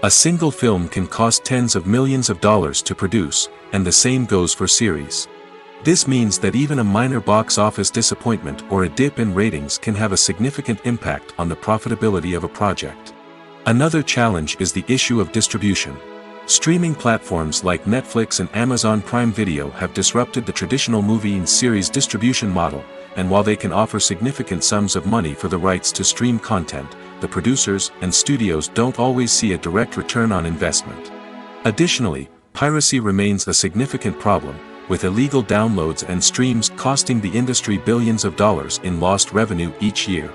A single film can cost tens of millions of dollars to produce, and the same goes for series. This means that even a minor box office disappointment or a dip in ratings can have a significant impact on the profitability of a project. Another challenge is the issue of distribution. Streaming platforms like Netflix and Amazon Prime Video have disrupted the traditional movie and series distribution model, and while they can offer significant sums of money for the rights to stream content, the producers and studios don't always see a direct return on investment. Additionally, piracy remains a significant problem, with illegal downloads and streams costing the industry billions of dollars in lost revenue each year.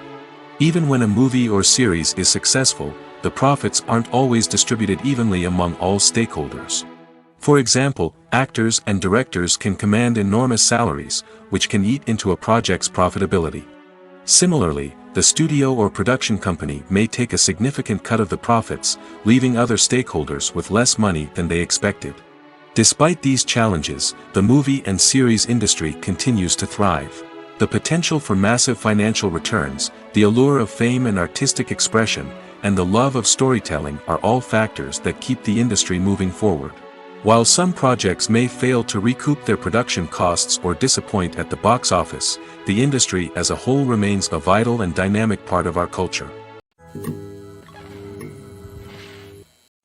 Even when a movie or series is successful, the profits aren't always distributed evenly among all stakeholders. For example, actors and directors can command enormous salaries, which can eat into a project's profitability. Similarly, the studio or production company may take a significant cut of the profits, leaving other stakeholders with less money than they expected. Despite these challenges, the movie and series industry continues to thrive. The potential for massive financial returns, the allure of fame and artistic expression, and the love of storytelling are all factors that keep the industry moving forward. While some projects may fail to recoup their production costs or disappoint at the box office, the industry as a whole remains a vital and dynamic part of our culture.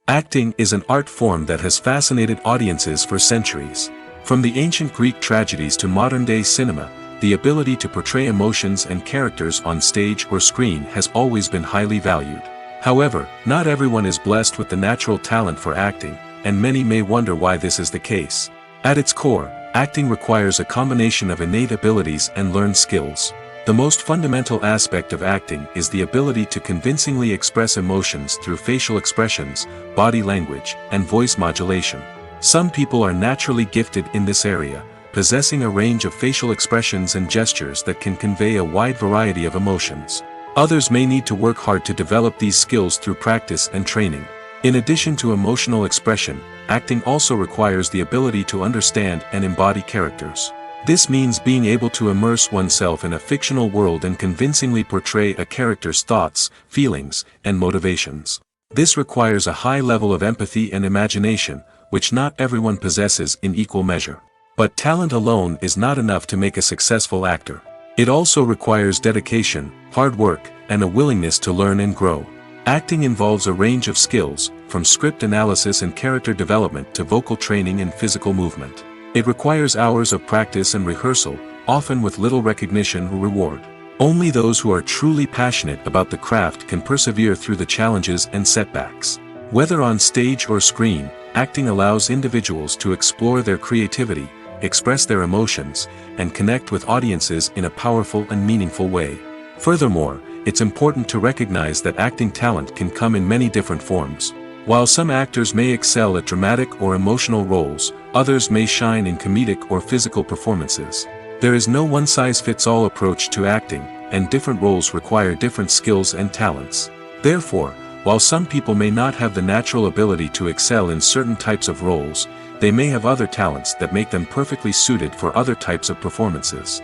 Acting is an art form that has fascinated audiences for centuries. From the ancient Greek tragedies to modern-day cinema, the ability to portray emotions and characters on stage or screen has always been highly valued. However, not everyone is blessed with the natural talent for acting, and many may wonder why this is the case. At its core, acting requires a combination of innate abilities and learned skills. The most fundamental aspect of acting is the ability to convincingly express emotions through facial expressions, body language, and voice modulation. Some people are naturally gifted in this area, possessing a range of facial expressions and gestures that can convey a wide variety of emotions. Others may need to work hard to develop these skills through practice and training. In addition to emotional expression, acting also requires the ability to understand and embody characters. This means being able to immerse oneself in a fictional world and convincingly portray a character's thoughts, feelings, and motivations. This requires a high level of empathy and imagination, which not everyone possesses in equal measure. But talent alone is not enough to make a successful actor. It also requires dedication, hard work, and a willingness to learn and grow. Acting involves a range of skills, from script analysis and character development to vocal training and physical movement. It requires hours of practice and rehearsal, often with little recognition or reward. Only those who are truly passionate about the craft can persevere through the challenges and setbacks. Whether on stage or screen, acting allows individuals to explore their creativity, express their emotions, and connect with audiences in a powerful and meaningful way. Furthermore, it's important to recognize that acting talent can come in many different forms. While some actors may excel at dramatic or emotional roles, others may shine in comedic or physical performances. There is no one-size-fits-all approach to acting, and different roles require different skills and talents. Therefore, while some people may not have the natural ability to excel in certain types of roles, they may have other talents that make them perfectly suited for other types of performances.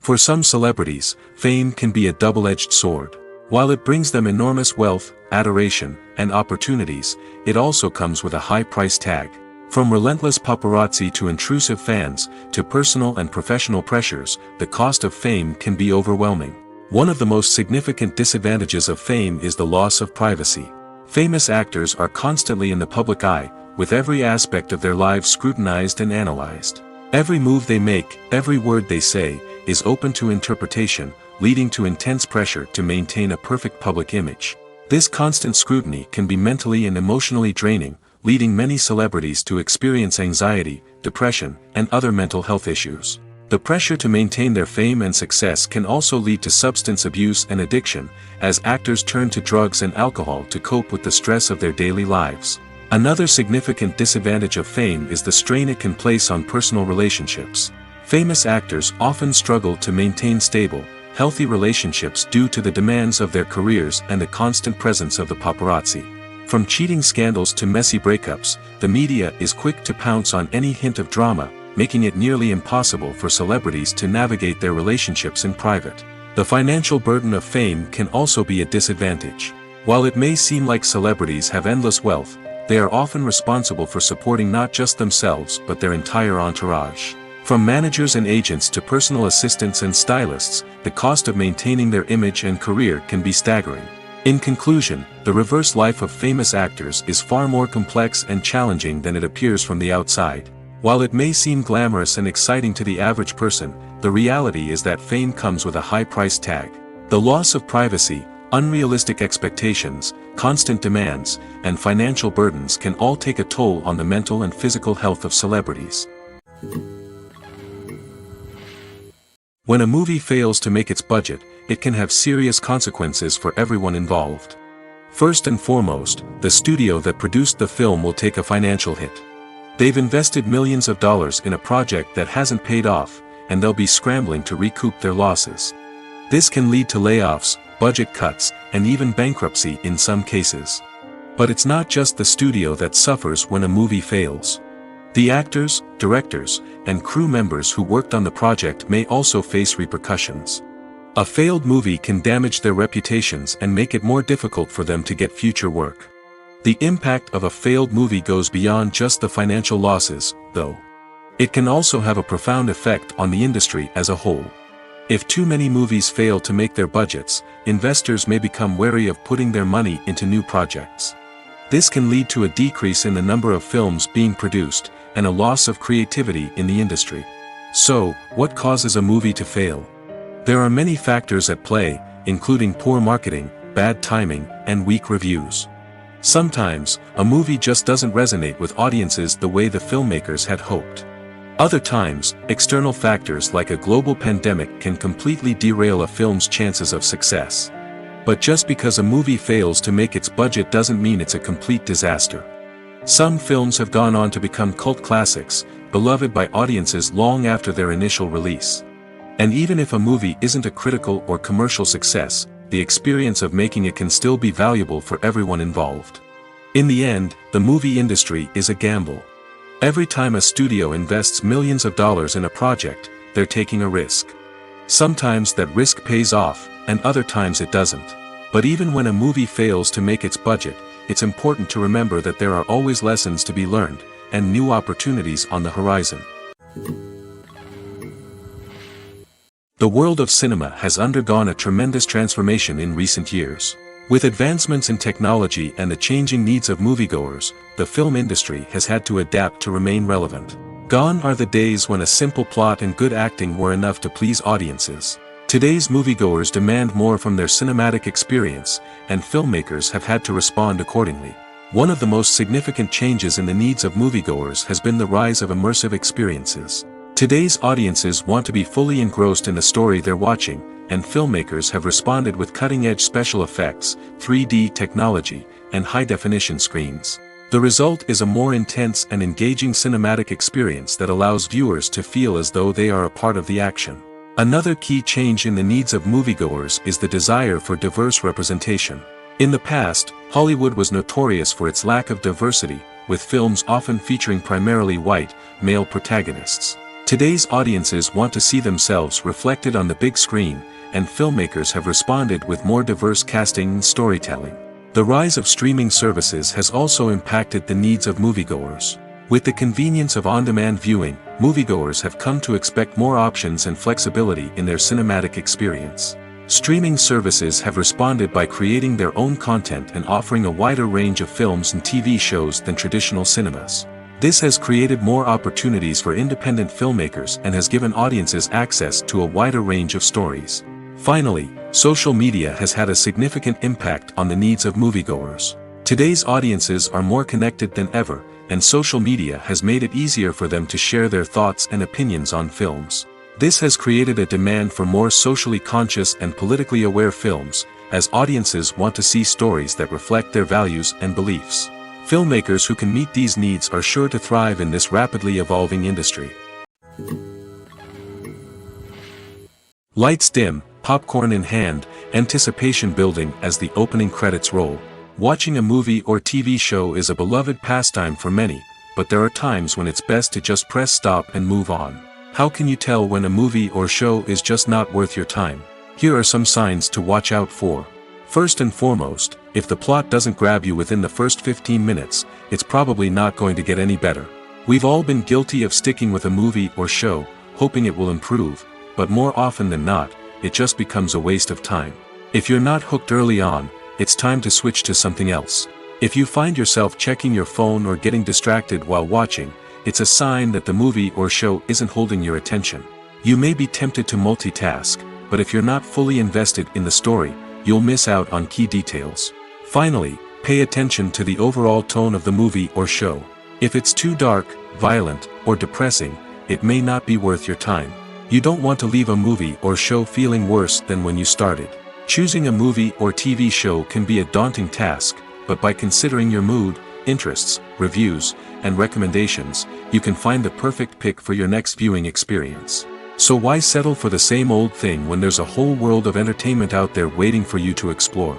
For some celebrities, fame can be a double-edged sword. While it brings them enormous wealth, adoration, and opportunities, it also comes with a high price tag. From relentless paparazzi to intrusive fans, to personal and professional pressures, the cost of fame can be overwhelming. One of the most significant disadvantages of fame is the loss of privacy. Famous actors are constantly in the public eye, with every aspect of their lives scrutinized and analyzed. Every move they make, every word they say, is open to interpretation, leading to intense pressure to maintain a perfect public image. This constant scrutiny can be mentally and emotionally draining, leading many celebrities to experience anxiety, depression, and other mental health issues. The pressure to maintain their fame and success can also lead to substance abuse and addiction, as actors turn to drugs and alcohol to cope with the stress of their daily lives. Another significant disadvantage of fame is the strain it can place on personal relationships. Famous actors often struggle to maintain stable, healthy relationships due to the demands of their careers and the constant presence of the paparazzi. From cheating scandals to messy breakups, the media is quick to pounce on any hint of drama, making it nearly impossible for celebrities to navigate their relationships in private. The financial burden of fame can also be a disadvantage. While it may seem like celebrities have endless wealth, they are often responsible for supporting not just themselves but their entire entourage. From managers and agents to personal assistants and stylists, the cost of maintaining their image and career can be staggering. In conclusion, the reverse life of famous actors is far more complex and challenging than it appears from the outside. While it may seem glamorous and exciting to the average person, the reality is that fame comes with a high price tag. The loss of privacy, unrealistic expectations, constant demands, and financial burdens can all take a toll on the mental and physical health of celebrities. When a movie fails to make its budget, it can have serious consequences for everyone involved. First and foremost, the studio that produced the film will take a financial hit. They've invested millions of dollars in a project that hasn't paid off, and they'll be scrambling to recoup their losses. This can lead to layoffs, budget cuts, and even bankruptcy in some cases. But it's not just the studio that suffers when a movie fails. The actors, directors, and crew members who worked on the project may also face repercussions. A failed movie can damage their reputations and make it more difficult for them to get future work. The impact of a failed movie goes beyond just the financial losses, though. It can also have a profound effect on the industry as a whole. If too many movies fail to make their budgets, investors may become wary of putting their money into new projects. This can lead to a decrease in the number of films being produced, and a loss of creativity in the industry. So, what causes a movie to fail? There are many factors at play, including poor marketing, bad timing, and weak reviews. Sometimes, a movie just doesn't resonate with audiences the way the filmmakers had hoped. Other times, external factors like a global pandemic can completely derail a film's chances of success. But just because a movie fails to make its budget doesn't mean it's a complete disaster. Some films have gone on to become cult classics, beloved by audiences long after their initial release. And even if a movie isn't a critical or commercial success, the experience of making it can still be valuable for everyone involved. In the end, the movie industry is a gamble. Every time a studio invests millions of dollars in a project, they're taking a risk. Sometimes that risk pays off, and other times it doesn't. But even when a movie fails to make its budget, it's important to remember that there are always lessons to be learned, and new opportunities on the horizon. The world of cinema has undergone a tremendous transformation in recent years. With advancements in technology and the changing needs of moviegoers, the film industry has had to adapt to remain relevant. Gone are the days when a simple plot and good acting were enough to please audiences. Today's moviegoers demand more from their cinematic experience, and filmmakers have had to respond accordingly. One of the most significant changes in the needs of moviegoers has been the rise of immersive experiences. Today's audiences want to be fully engrossed in the story they're watching, and filmmakers have responded with cutting-edge special effects, 3D technology, and high-definition screens. The result is a more intense and engaging cinematic experience that allows viewers to feel as though they are a part of the action. Another key change in the needs of moviegoers is the desire for diverse representation. In the past, Hollywood was notorious for its lack of diversity, with films often featuring primarily white, male protagonists. Today's audiences want to see themselves reflected on the big screen, and filmmakers have responded with more diverse casting and storytelling. The rise of streaming services has also impacted the needs of moviegoers. With the convenience of on-demand viewing, moviegoers have come to expect more options and flexibility in their cinematic experience. Streaming services have responded by creating their own content and offering a wider range of films and TV shows than traditional cinemas. This has created more opportunities for independent filmmakers and has given audiences access to a wider range of stories. Finally, social media has had a significant impact on the needs of moviegoers. Today's audiences are more connected than ever, and social media has made it easier for them to share their thoughts and opinions on films. This has created a demand for more socially conscious and politically aware films, as audiences want to see stories that reflect their values and beliefs. Filmmakers who can meet these needs are sure to thrive in this rapidly evolving industry. Lights dim, popcorn in hand, anticipation building as the opening credits roll. Watching a movie or TV show is a beloved pastime for many, but there are times when it's best to just press stop and move on. How can you tell when a movie or show is just not worth your time? Here are some signs to watch out for. First and foremost, if the plot doesn't grab you within the first 15 minutes, it's probably not going to get any better. We've all been guilty of sticking with a movie or show, hoping it will improve, but more often than not, it just becomes a waste of time. If you're not hooked early on, it's time to switch to something else. If you find yourself checking your phone or getting distracted while watching, it's a sign that the movie or show isn't holding your attention. You may be tempted to multitask, but if you're not fully invested in the story, you'll miss out on key details. Finally, pay attention to the overall tone of the movie or show. If it's too dark, violent, or depressing, it may not be worth your time. You don't want to leave a movie or show feeling worse than when you started. Choosing a movie or TV show can be a daunting task, but by considering your mood, interests, reviews, and recommendations, you can find the perfect pick for your next viewing experience. So why settle for the same old thing when there's a whole world of entertainment out there waiting for you to explore?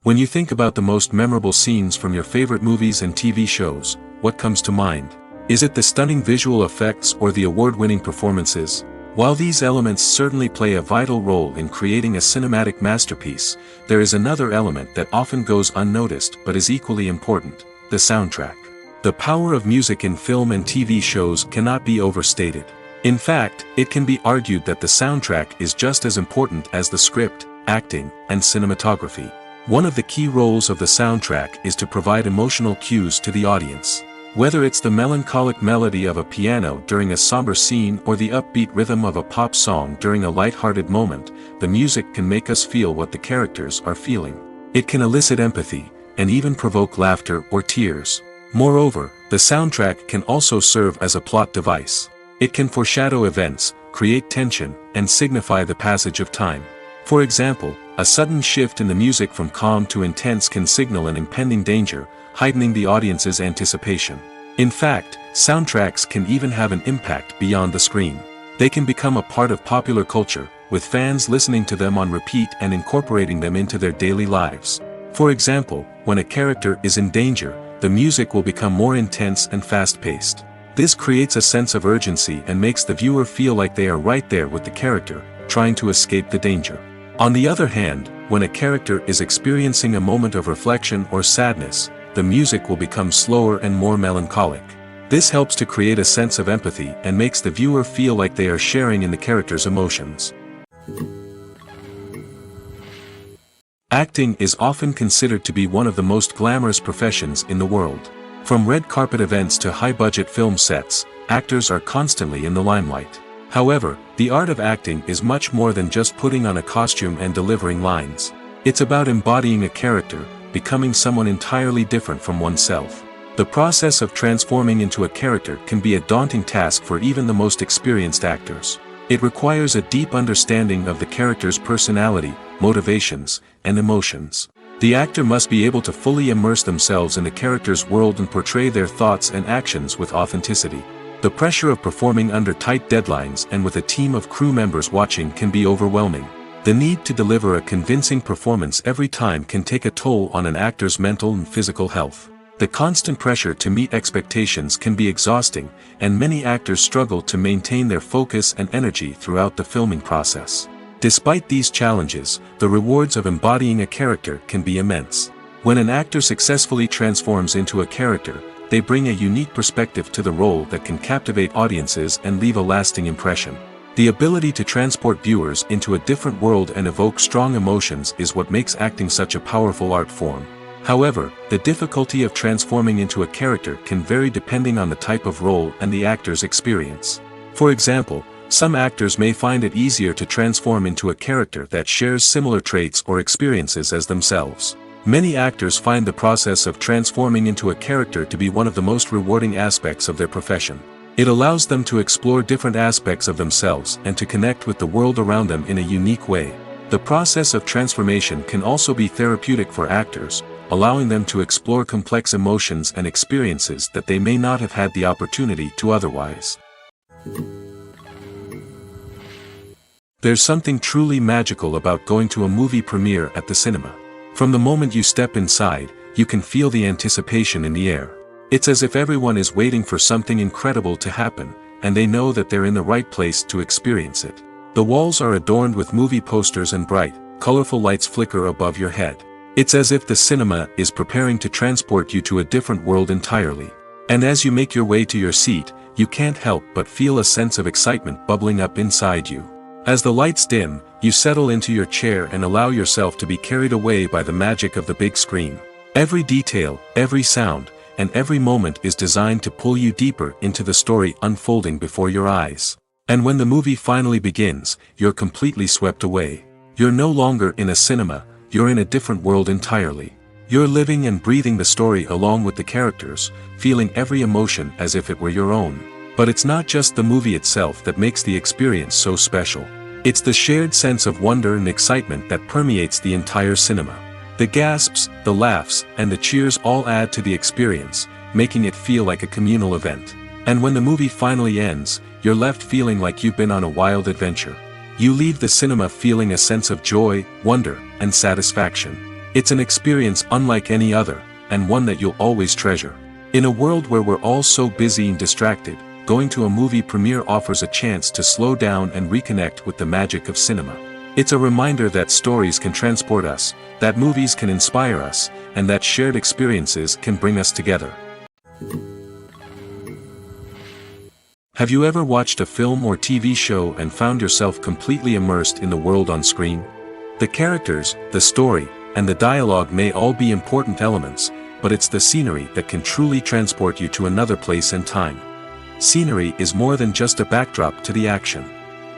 When you think about the most memorable scenes from your favorite movies and TV shows, what comes to mind? Is it the stunning visual effects or the award-winning performances? While these elements certainly play a vital role in creating a cinematic masterpiece, there is another element that often goes unnoticed but is equally important: the soundtrack. The power of music in film and TV shows cannot be overstated. In fact, it can be argued that the soundtrack is just as important as the script, acting, and cinematography. One of the key roles of the soundtrack is to provide emotional cues to the audience. Whether it's the melancholic melody of a piano during a somber scene or the upbeat rhythm of a pop song during a light-hearted moment, the music can make us feel what the characters are feeling. It can elicit empathy, and even provoke laughter or tears. Moreover, the soundtrack can also serve as a plot device. It can foreshadow events, create tension, and signify the passage of time. For example, a sudden shift in the music from calm to intense can signal an impending danger, heightening the audience's anticipation. In fact, soundtracks can even have an impact beyond the screen. They can become a part of popular culture, with fans listening to them on repeat and incorporating them into their daily lives. For example, when a character is in danger, the music will become more intense and fast-paced. This creates a sense of urgency and makes the viewer feel like they are right there with the character, trying to escape the danger. On the other hand, when a character is experiencing a moment of reflection or sadness, the music will become slower and more melancholic. This helps to create a sense of empathy and makes the viewer feel like they are sharing in the character's emotions. Acting is often considered to be one of the most glamorous professions in the world. From red carpet events to high-budget film sets, actors are constantly in the limelight. However, the art of acting is much more than just putting on a costume and delivering lines. It's about embodying a character, becoming someone entirely different from oneself. The process of transforming into a character can be a daunting task for even the most experienced actors. It requires a deep understanding of the character's personality, motivations, and emotions. The actor must be able to fully immerse themselves in the character's world and portray their thoughts and actions with authenticity. The pressure of performing under tight deadlines and with a team of crew members watching can be overwhelming. The need to deliver a convincing performance every time can take a toll on an actor's mental and physical health. The constant pressure to meet expectations can be exhausting, and many actors struggle to maintain their focus and energy throughout the filming process. Despite these challenges, the rewards of embodying a character can be immense. When an actor successfully transforms into a character, they bring a unique perspective to the role that can captivate audiences and leave a lasting impression. The ability to transport viewers into a different world and evoke strong emotions is what makes acting such a powerful art form. However, the difficulty of transforming into a character can vary depending on the type of role and the actor's experience. For example, some actors may find it easier to transform into a character that shares similar traits or experiences as themselves. Many actors find the process of transforming into a character to be one of the most rewarding aspects of their profession. It allows them to explore different aspects of themselves and to connect with the world around them in a unique way. The process of transformation can also be therapeutic for actors, allowing them to explore complex emotions and experiences that they may not have had the opportunity to otherwise. There's something truly magical about going to a movie premiere at the cinema. From the moment you step inside, you can feel the anticipation in the air. It's as if everyone is waiting for something incredible to happen, and they know that they're in the right place to experience it. The walls are adorned with movie posters and bright, colorful lights flicker above your head. It's as if the cinema is preparing to transport you to a different world entirely. And as you make your way to your seat, you can't help but feel a sense of excitement bubbling up inside you. As the lights dim, you settle into your chair and allow yourself to be carried away by the magic of the big screen. Every detail, every sound, and every moment is designed to pull you deeper into the story unfolding before your eyes. And when the movie finally begins, you're completely swept away. You're no longer in a cinema, you're in a different world entirely. You're living and breathing the story along with the characters, feeling every emotion as if it were your own. But it's not just the movie itself that makes the experience so special. It's the shared sense of wonder and excitement that permeates the entire cinema. The gasps, the laughs, and the cheers all add to the experience, making it feel like a communal event. And when the movie finally ends, you're left feeling like you've been on a wild adventure. You leave the cinema feeling a sense of joy, wonder, and satisfaction. It's an experience unlike any other, and one that you'll always treasure. In a world where we're all so busy and distracted, going to a movie premiere offers a chance to slow down and reconnect with the magic of cinema. It's a reminder that stories can transport us, that movies can inspire us, and that shared experiences can bring us together. Have you ever watched a film or TV show and found yourself completely immersed in the world on screen? The characters, the story, and the dialogue may all be important elements, but it's the scenery that can truly transport you to another place and time. Scenery is more than just a backdrop to the action.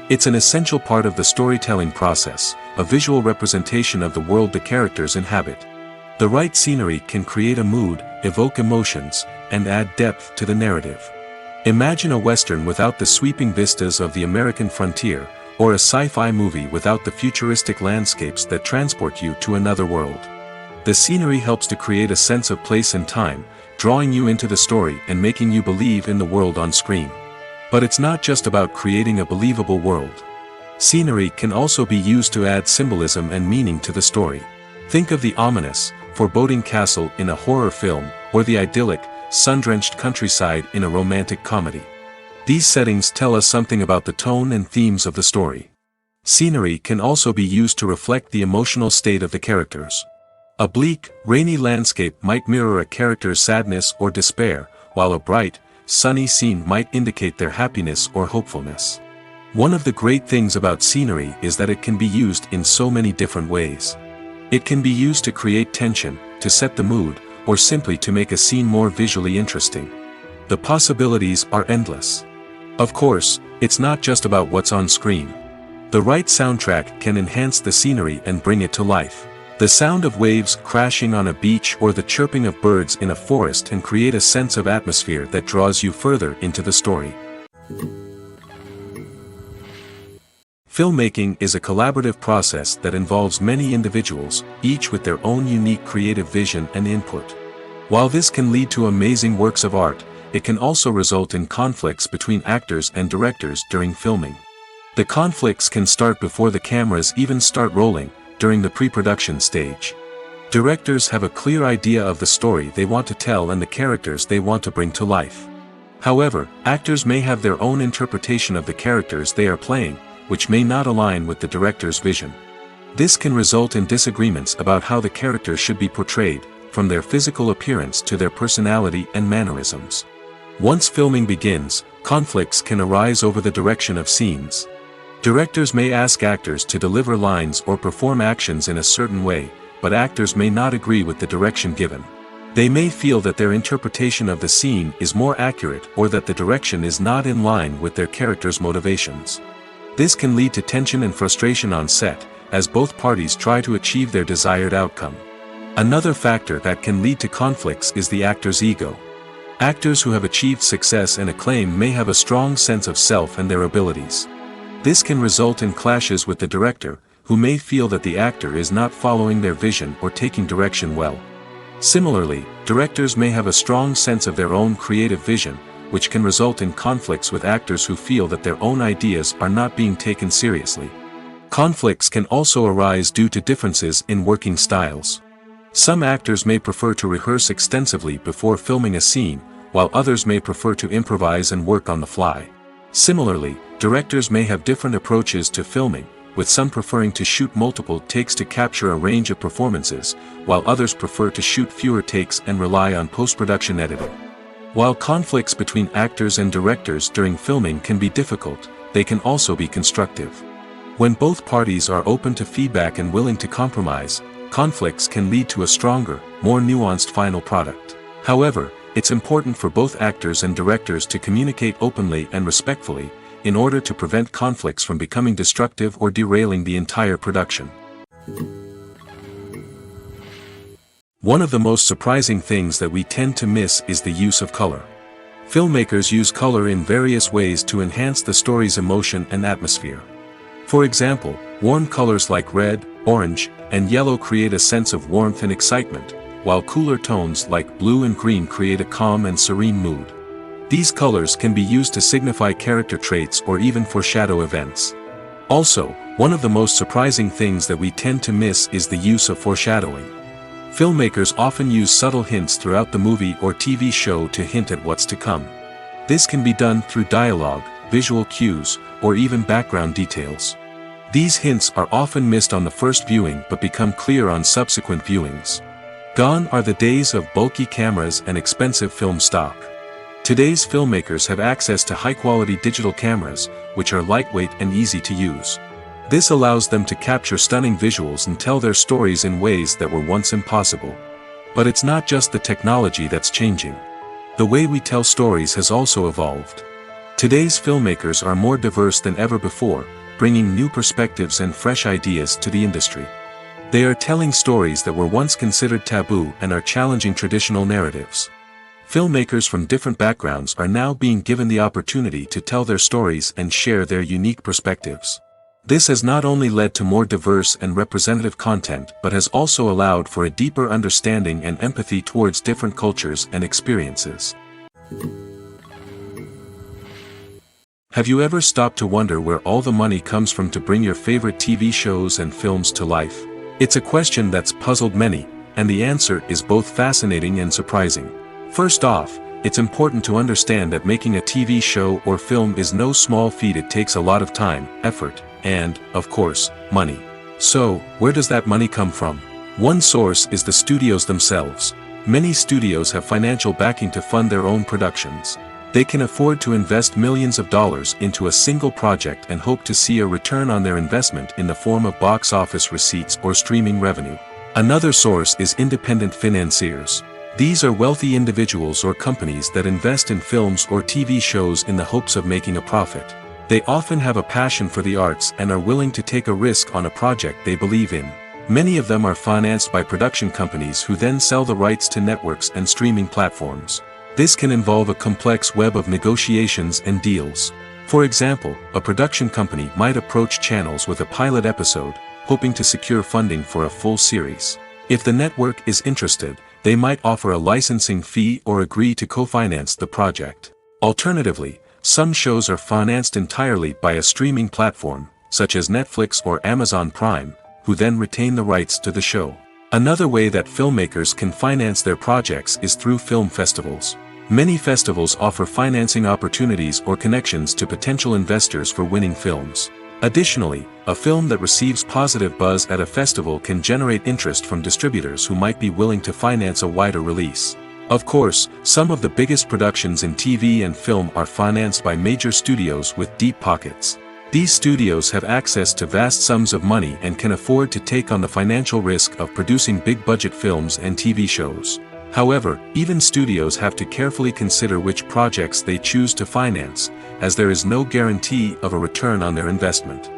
It's an essential part of the storytelling process, a visual representation of the world the characters inhabit. The right scenery can create a mood, evoke emotions, and add depth to the narrative. Imagine a Western without the sweeping vistas of the American frontier, or a sci-fi movie without the futuristic landscapes that transport you to another world. The scenery helps to create a sense of place and time, drawing you into the story and making you believe in the world on screen. But it's not just about creating a believable world. Scenery can also be used to add symbolism and meaning to the story. Think of the ominous, foreboding castle in a horror film, or the idyllic, sun-drenched countryside in a romantic comedy. These settings tell us something about the tone and themes of the story. Scenery can also be used to reflect the emotional state of the characters. A bleak, rainy landscape might mirror a character's sadness or despair, while a bright, sunny scene might indicate their happiness or hopefulness. One of the great things about scenery is that it can be used in so many different ways. It can be used to create tension, to set the mood, or simply to make a scene more visually interesting. The possibilities are endless. Of course, it's not just about what's on screen. The right soundtrack can enhance the scenery and bring it to life. The sound of waves crashing on a beach or the chirping of birds in a forest can create a sense of atmosphere that draws you further into the story. Filmmaking is a collaborative process that involves many individuals, each with their own unique creative vision and input. While this can lead to amazing works of art, it can also result in conflicts between actors and directors during filming. The conflicts can start before the cameras even start rolling, during the pre-production stage. Directors have a clear idea of the story they want to tell and the characters they want to bring to life. However, actors may have their own interpretation of the characters they are playing, which may not align with the director's vision. This can result in disagreements about how the characters should be portrayed, from their physical appearance to their personality and mannerisms. Once filming begins, conflicts can arise over the direction of scenes. Directors may ask actors to deliver lines or perform actions in a certain way, but actors may not agree with the direction given. They may feel that their interpretation of the scene is more accurate or that the direction is not in line with their character's motivations. This can lead to tension and frustration on set, as both parties try to achieve their desired outcome. Another factor that can lead to conflicts is the actor's ego. Actors who have achieved success and acclaim may have a strong sense of self and their abilities. This can result in clashes with the director, who may feel that the actor is not following their vision or taking direction well. Similarly, directors may have a strong sense of their own creative vision, which can result in conflicts with actors who feel that their own ideas are not being taken seriously. Conflicts can also arise due to differences in working styles. Some actors may prefer to rehearse extensively before filming a scene, while others may prefer to improvise and work on the fly. Similarly, directors may have different approaches to filming, with some preferring to shoot multiple takes to capture a range of performances, while others prefer to shoot fewer takes and rely on post-production editing. While conflicts between actors and directors during filming can be difficult, they can also be constructive. When both parties are open to feedback and willing to compromise, conflicts can lead to a stronger, more nuanced final product. However, it's important for both actors and directors to communicate openly and respectfully, in order to prevent conflicts from becoming destructive or derailing the entire production. One of the most surprising things that we tend to miss is the use of color. Filmmakers use color in various ways to enhance the story's emotion and atmosphere. For example, warm colors like red, orange, and yellow create a sense of warmth and excitement, while cooler tones like blue and green create a calm and serene mood. These colors can be used to signify character traits or even foreshadow events. Also, one of the most surprising things that we tend to miss is the use of foreshadowing. Filmmakers often use subtle hints throughout the movie or TV show to hint at what's to come. This can be done through dialogue, visual cues, or even background details. These hints are often missed on the first viewing but become clear on subsequent viewings. Gone are the days of bulky cameras and expensive film stock. Today's filmmakers have access to high-quality digital cameras, which are lightweight and easy to use. This allows them to capture stunning visuals and tell their stories in ways that were once impossible. But it's not just the technology that's changing. The way we tell stories has also evolved. Today's filmmakers are more diverse than ever before, bringing new perspectives and fresh ideas to the industry. They are telling stories that were once considered taboo and are challenging traditional narratives. Filmmakers from different backgrounds are now being given the opportunity to tell their stories and share their unique perspectives. This has not only led to more diverse and representative content but has also allowed for a deeper understanding and empathy towards different cultures and experiences. Have you ever stopped to wonder where all the money comes from to bring your favorite TV shows and films to life? It's a question that's puzzled many, and the answer is both fascinating and surprising. First off, it's important to understand that making a TV show or film is no small feat. It takes a lot of time, effort, and, of course, money. So, where does that money come from? One source is the studios themselves. Many studios have financial backing to fund their own productions. They can afford to invest millions of dollars into a single project and hope to see a return on their investment in the form of box office receipts or streaming revenue. Another source is independent financiers. These are wealthy individuals or companies that invest in films or TV shows in the hopes of making a profit. They often have a passion for the arts and are willing to take a risk on a project they believe in. Many of them are financed by production companies who then sell the rights to networks and streaming platforms. This can involve a complex web of negotiations and deals. For example, a production company might approach channels with a pilot episode, hoping to secure funding for a full series. If the network is interested, they might offer a licensing fee or agree to co-finance the project. Alternatively, some shows are financed entirely by a streaming platform, such as Netflix or Amazon Prime, who then retain the rights to the show. Another way that filmmakers can finance their projects is through film festivals. Many festivals offer financing opportunities or connections to potential investors for winning films. Additionally, a film that receives positive buzz at a festival can generate interest from distributors who might be willing to finance a wider release. Of course, some of the biggest productions in TV and film are financed by major studios with deep pockets. These studios have access to vast sums of money and can afford to take on the financial risk of producing big-budget films and TV shows. However, even studios have to carefully consider which projects they choose to finance, as there is no guarantee of a return on their investment.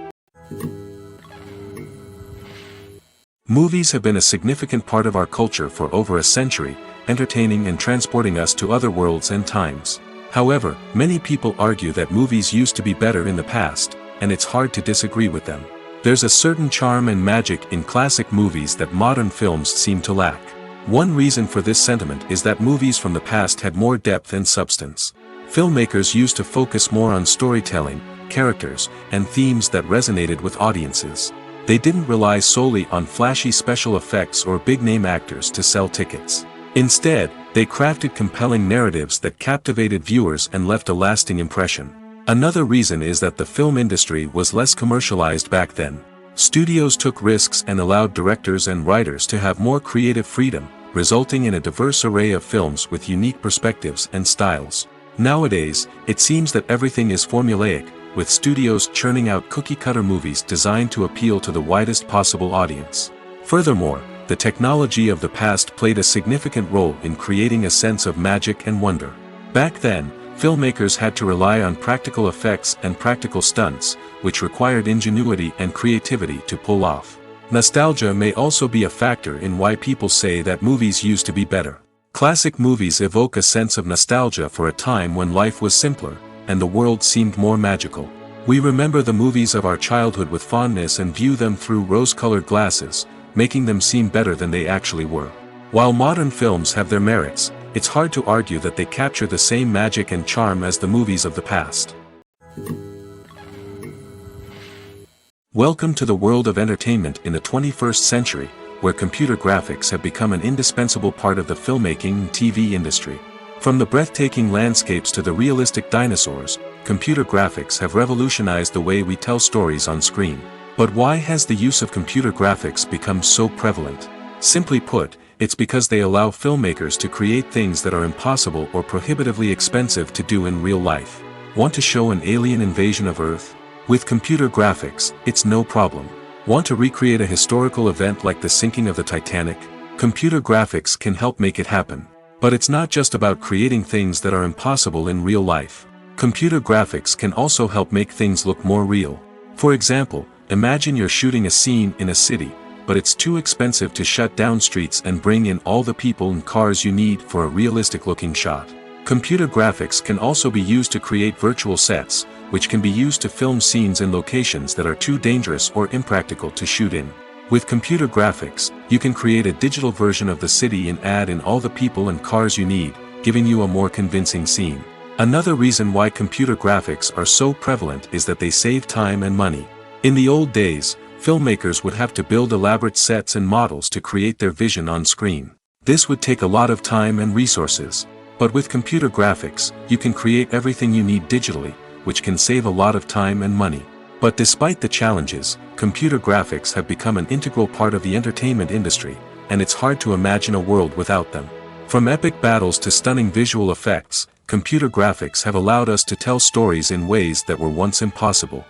Movies have been a significant part of our culture for over a century, entertaining and transporting us to other worlds and times. However, many people argue that movies used to be better in the past, and it's hard to disagree with them. There's a certain charm and magic in classic movies that modern films seem to lack. One reason for this sentiment is that movies from the past had more depth and substance. Filmmakers used to focus more on storytelling, characters, and themes that resonated with audiences. They didn't rely solely on flashy special effects or big-name actors to sell tickets. Instead, they crafted compelling narratives that captivated viewers and left a lasting impression. Another reason is that the film industry was less commercialized back then. Studios took risks and allowed directors and writers to have more creative freedom, resulting in a diverse array of films with unique perspectives and styles. Nowadays, it seems that everything is formulaic, with studios churning out cookie-cutter movies designed to appeal to the widest possible audience. Furthermore, the technology of the past played a significant role in creating a sense of magic and wonder. Back then, filmmakers had to rely on practical effects and practical stunts, which required ingenuity and creativity to pull off. Nostalgia may also be a factor in why people say that movies used to be better. Classic movies evoke a sense of nostalgia for a time when life was simpler, and the world seemed more magical. We remember the movies of our childhood with fondness and view them through rose-colored glasses, making them seem better than they actually were. While modern films have their merits, it's hard to argue that they capture the same magic and charm as the movies of the past. Welcome to the world of entertainment in the 21st century, where computer graphics have become an indispensable part of the filmmaking and TV industry. From the breathtaking landscapes to the realistic dinosaurs, computer graphics have revolutionized the way we tell stories on screen. But why has the use of computer graphics become so prevalent? Simply put, it's because they allow filmmakers to create things that are impossible or prohibitively expensive to do in real life. Want to show an alien invasion of Earth? With computer graphics, it's no problem. Want to recreate a historical event like the sinking of the Titanic? Computer graphics can help make it happen. But it's not just about creating things that are impossible in real life. Computer graphics can also help make things look more real. For example, imagine you're shooting a scene in a city, but it's too expensive to shut down streets and bring in all the people and cars you need for a realistic-looking shot. Computer graphics can also be used to create virtual sets, which can be used to film scenes in locations that are too dangerous or impractical to shoot in. With computer graphics, you can create a digital version of the city and add in all the people and cars you need, giving you a more convincing scene. Another reason why computer graphics are so prevalent is that they save time and money. In the old days, filmmakers would have to build elaborate sets and models to create their vision on screen. This would take a lot of time and resources. But with computer graphics, you can create everything you need digitally, which can save a lot of time and money. But despite the challenges, computer graphics have become an integral part of the entertainment industry, and it's hard to imagine a world without them. From epic battles to stunning visual effects, computer graphics have allowed us to tell stories in ways that were once impossible.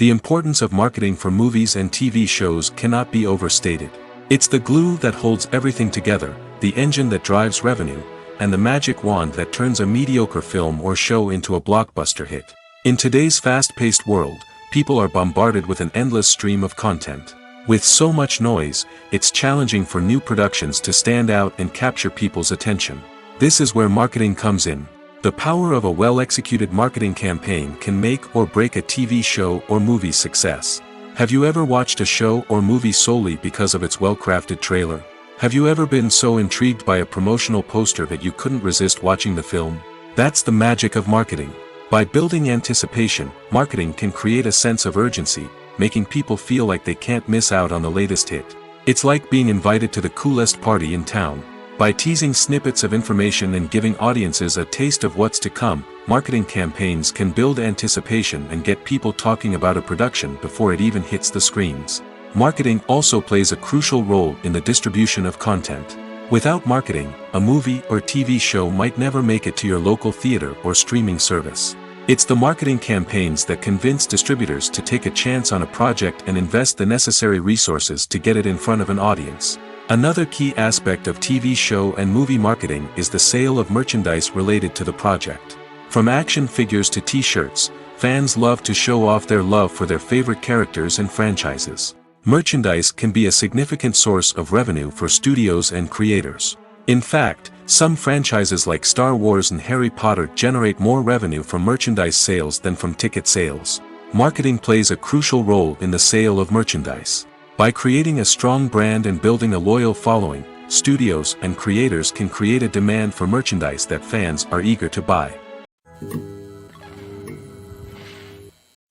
The importance of marketing for movies and TV shows cannot be overstated. It's the glue that holds everything together, the engine that drives revenue, and the magic wand that turns a mediocre film or show into a blockbuster hit. In today's fast-paced world, people are bombarded with an endless stream of content. With so much noise, it's challenging for new productions to stand out and capture people's attention. This is where marketing comes in. The power of a well-executed marketing campaign can make or break a TV show or movie's success. Have you ever watched a show or movie solely because of its well-crafted trailer? Have you ever been so intrigued by a promotional poster that you couldn't resist watching the film? That's the magic of marketing. By building anticipation, marketing can create a sense of urgency, making people feel like they can't miss out on the latest hit. It's like being invited to the coolest party in town. By teasing snippets of information and giving audiences a taste of what's to come, marketing campaigns can build anticipation and get people talking about a production before it even hits the screens. Marketing also plays a crucial role in the distribution of content. Without marketing, a movie or TV show might never make it to your local theater or streaming service. It's the marketing campaigns that convince distributors to take a chance on a project and invest the necessary resources to get it in front of an audience. Another key aspect of TV show and movie marketing is the sale of merchandise related to the project. From action figures to t-shirts, fans love to show off their love for their favorite characters and franchises. Merchandise can be a significant source of revenue for studios and creators. In fact, some franchises like Star Wars and Harry Potter generate more revenue from merchandise sales than from ticket sales. Marketing plays a crucial role in the sale of merchandise. By creating a strong brand and building a loyal following, studios and creators can create a demand for merchandise that fans are eager to buy.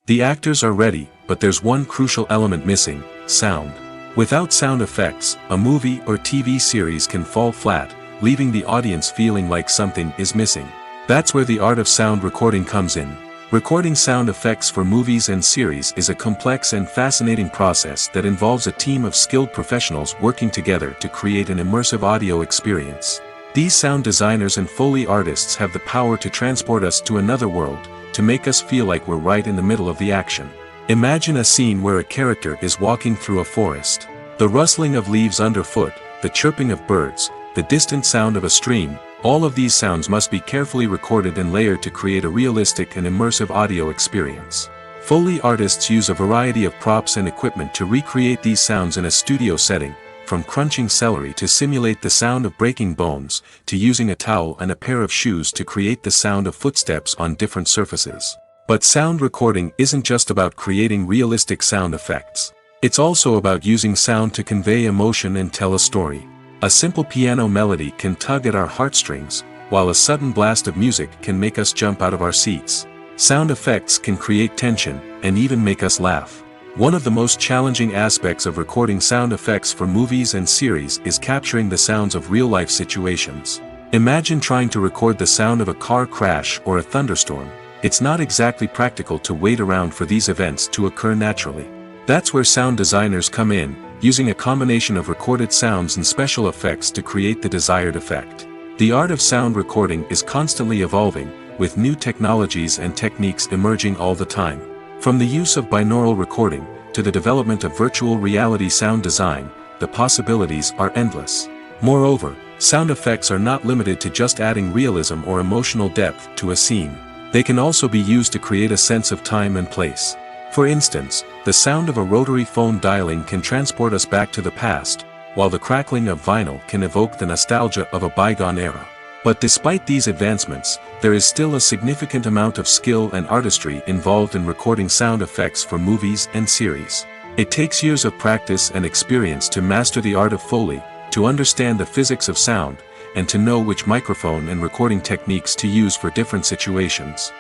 The actors are ready, but there's one crucial element missing: sound. Without sound effects, a movie or TV series can fall flat, leaving the audience feeling like something is missing. That's where the art of sound recording comes in. Recording sound effects for movies and series is a complex and fascinating process that involves a team of skilled professionals working together to create an immersive audio experience. These sound designers and Foley artists have the power to transport us to another world, to make us feel like we're right in the middle of the action. Imagine a scene where a character is walking through a forest. The rustling of leaves underfoot, the chirping of birds, the distant sound of a stream, all of these sounds must be carefully recorded and layered to create a realistic and immersive audio experience. Foley artists use a variety of props and equipment to recreate these sounds in a studio setting, from crunching celery to simulate the sound of breaking bones, to using a towel and a pair of shoes to create the sound of footsteps on different surfaces. But sound recording isn't just about creating realistic sound effects. It's also about using sound to convey emotion and tell a story. A simple piano melody can tug at our heartstrings, while a sudden blast of music can make us jump out of our seats. Sound effects can create tension, and even make us laugh. One of the most challenging aspects of recording sound effects for movies and series is capturing the sounds of real-life situations. Imagine trying to record the sound of a car crash or a thunderstorm. It's not exactly practical to wait around for these events to occur naturally. That's where sound designers come in, using a combination of recorded sounds and special effects to create the desired effect. The art of sound recording is constantly evolving, with new technologies and techniques emerging all the time. From the use of binaural recording, to the development of virtual reality sound design, the possibilities are endless. Moreover, sound effects are not limited to just adding realism or emotional depth to a scene. They can also be used to create a sense of time and place. For instance, the sound of a rotary phone dialing can transport us back to the past, while the crackling of vinyl can evoke the nostalgia of a bygone era. But despite these advancements, there is still a significant amount of skill and artistry involved in recording sound effects for movies and series. It takes years of practice and experience to master the art of Foley, to understand the physics of sound, and to know which microphone and recording techniques to use for different situations.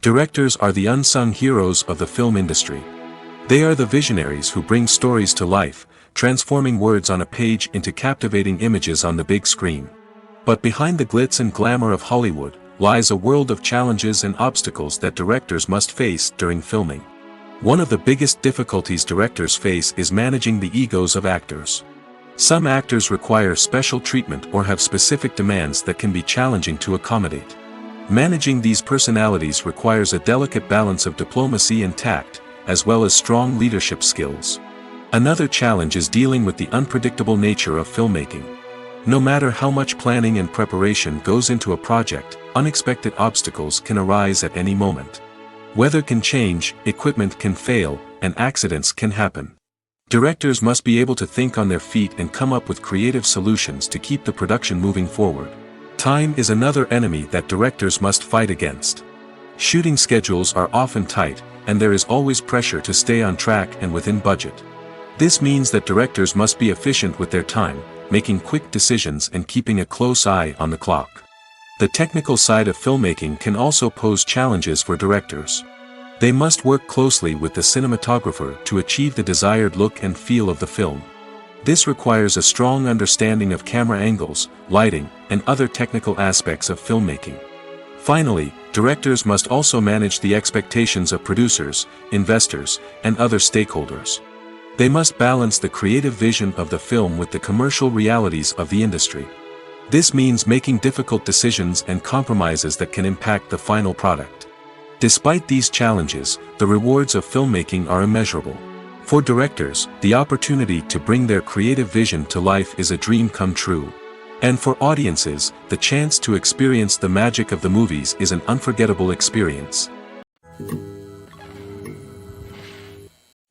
Directors are the unsung heroes of the film industry. They are the visionaries who bring stories to life, transforming words on a page into captivating images on the big screen. But behind the glitz and glamour of Hollywood, lies a world of challenges and obstacles that directors must face during filming. One of the biggest difficulties directors face is managing the egos of actors. Some actors require special treatment or have specific demands that can be challenging to accommodate. Managing these personalities requires a delicate balance of diplomacy and tact, as well as strong leadership skills. Another challenge is dealing with the unpredictable nature of filmmaking. No matter how much planning and preparation goes into a project, unexpected obstacles can arise at any moment. Weather can change, equipment can fail, and accidents can happen. Directors must be able to think on their feet and come up with creative solutions to keep the production moving forward. Time is another enemy that directors must fight against. Shooting schedules are often tight, and there is always pressure to stay on track and within budget. This means that directors must be efficient with their time, making quick decisions and keeping a close eye on the clock. The technical side of filmmaking can also pose challenges for directors. They must work closely with the cinematographer to achieve the desired look and feel of the film. This requires a strong understanding of camera angles, lighting, and other technical aspects of filmmaking. Finally, directors must also manage the expectations of producers, investors, and other stakeholders. They must balance the creative vision of the film with the commercial realities of the industry. This means making difficult decisions and compromises that can impact the final product. Despite these challenges, the rewards of filmmaking are immeasurable. For directors, the opportunity to bring their creative vision to life is a dream come true. And for audiences, the chance to experience the magic of the movies is an unforgettable experience.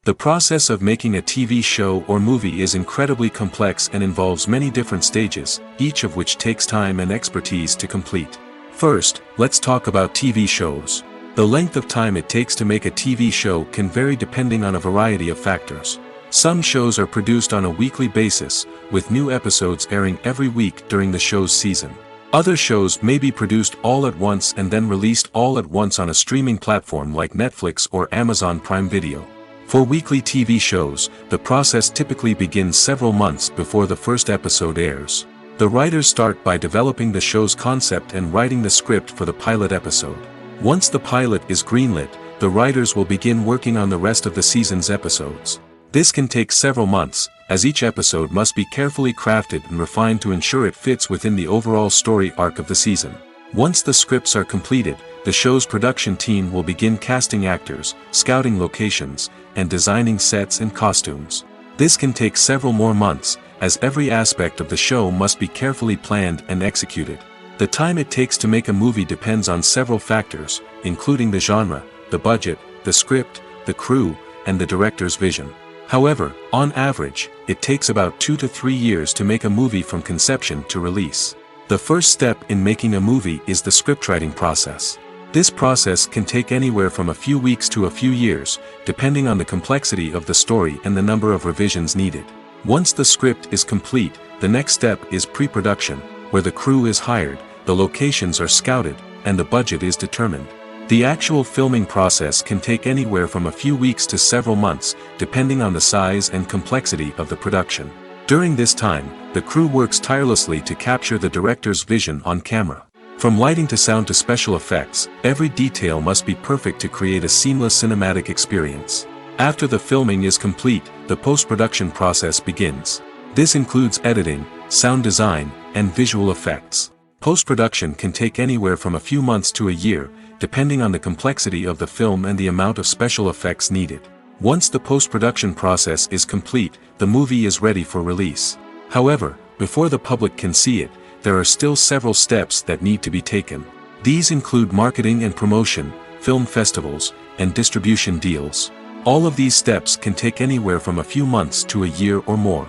The process of making a TV show or movie is incredibly complex and involves many different stages, each of which takes time and expertise to complete. First, let's talk about TV shows. The length of time it takes to make a TV show can vary depending on a variety of factors. Some shows are produced on a weekly basis, with new episodes airing every week during the show's season. Other shows may be produced all at once and then released all at once on a streaming platform like Netflix or Amazon Prime Video. For weekly TV shows, the process typically begins several months before the first episode airs. The writers start by developing the show's concept and writing the script for the pilot episode. Once the pilot is greenlit, the writers will begin working on the rest of the season's episodes. This can take several months, as each episode must be carefully crafted and refined to ensure it fits within the overall story arc of the season. Once the scripts are completed, the show's production team will begin casting actors, scouting locations, and designing sets and costumes. This can take several more months, as every aspect of the show must be carefully planned and executed. The time it takes to make a movie depends on several factors, including the genre, the budget, the script, the crew, and the director's vision. However, on average, it takes about 2 to 3 years to make a movie from conception to release. The first step in making a movie is the scriptwriting process. This process can take anywhere from a few weeks to a few years, depending on the complexity of the story and the number of revisions needed. Once the script is complete, the next step is pre-production, where the crew is hired, the locations are scouted, and the budget is determined. The actual filming process can take anywhere from a few weeks to several months, depending on the size and complexity of the production. During this time, the crew works tirelessly to capture the director's vision on camera. From lighting to sound to special effects, every detail must be perfect to create a seamless cinematic experience. After the filming is complete, the post-production process begins. This includes editing, sound design, and visual effects. Post-production can take anywhere from a few months to a year, depending on the complexity of the film and the amount of special effects needed. Once the post-production process is complete, the movie is ready for release. However, before the public can see it, there are still several steps that need to be taken. These include marketing and promotion, film festivals, and distribution deals. All of these steps can take anywhere from a few months to a year or more.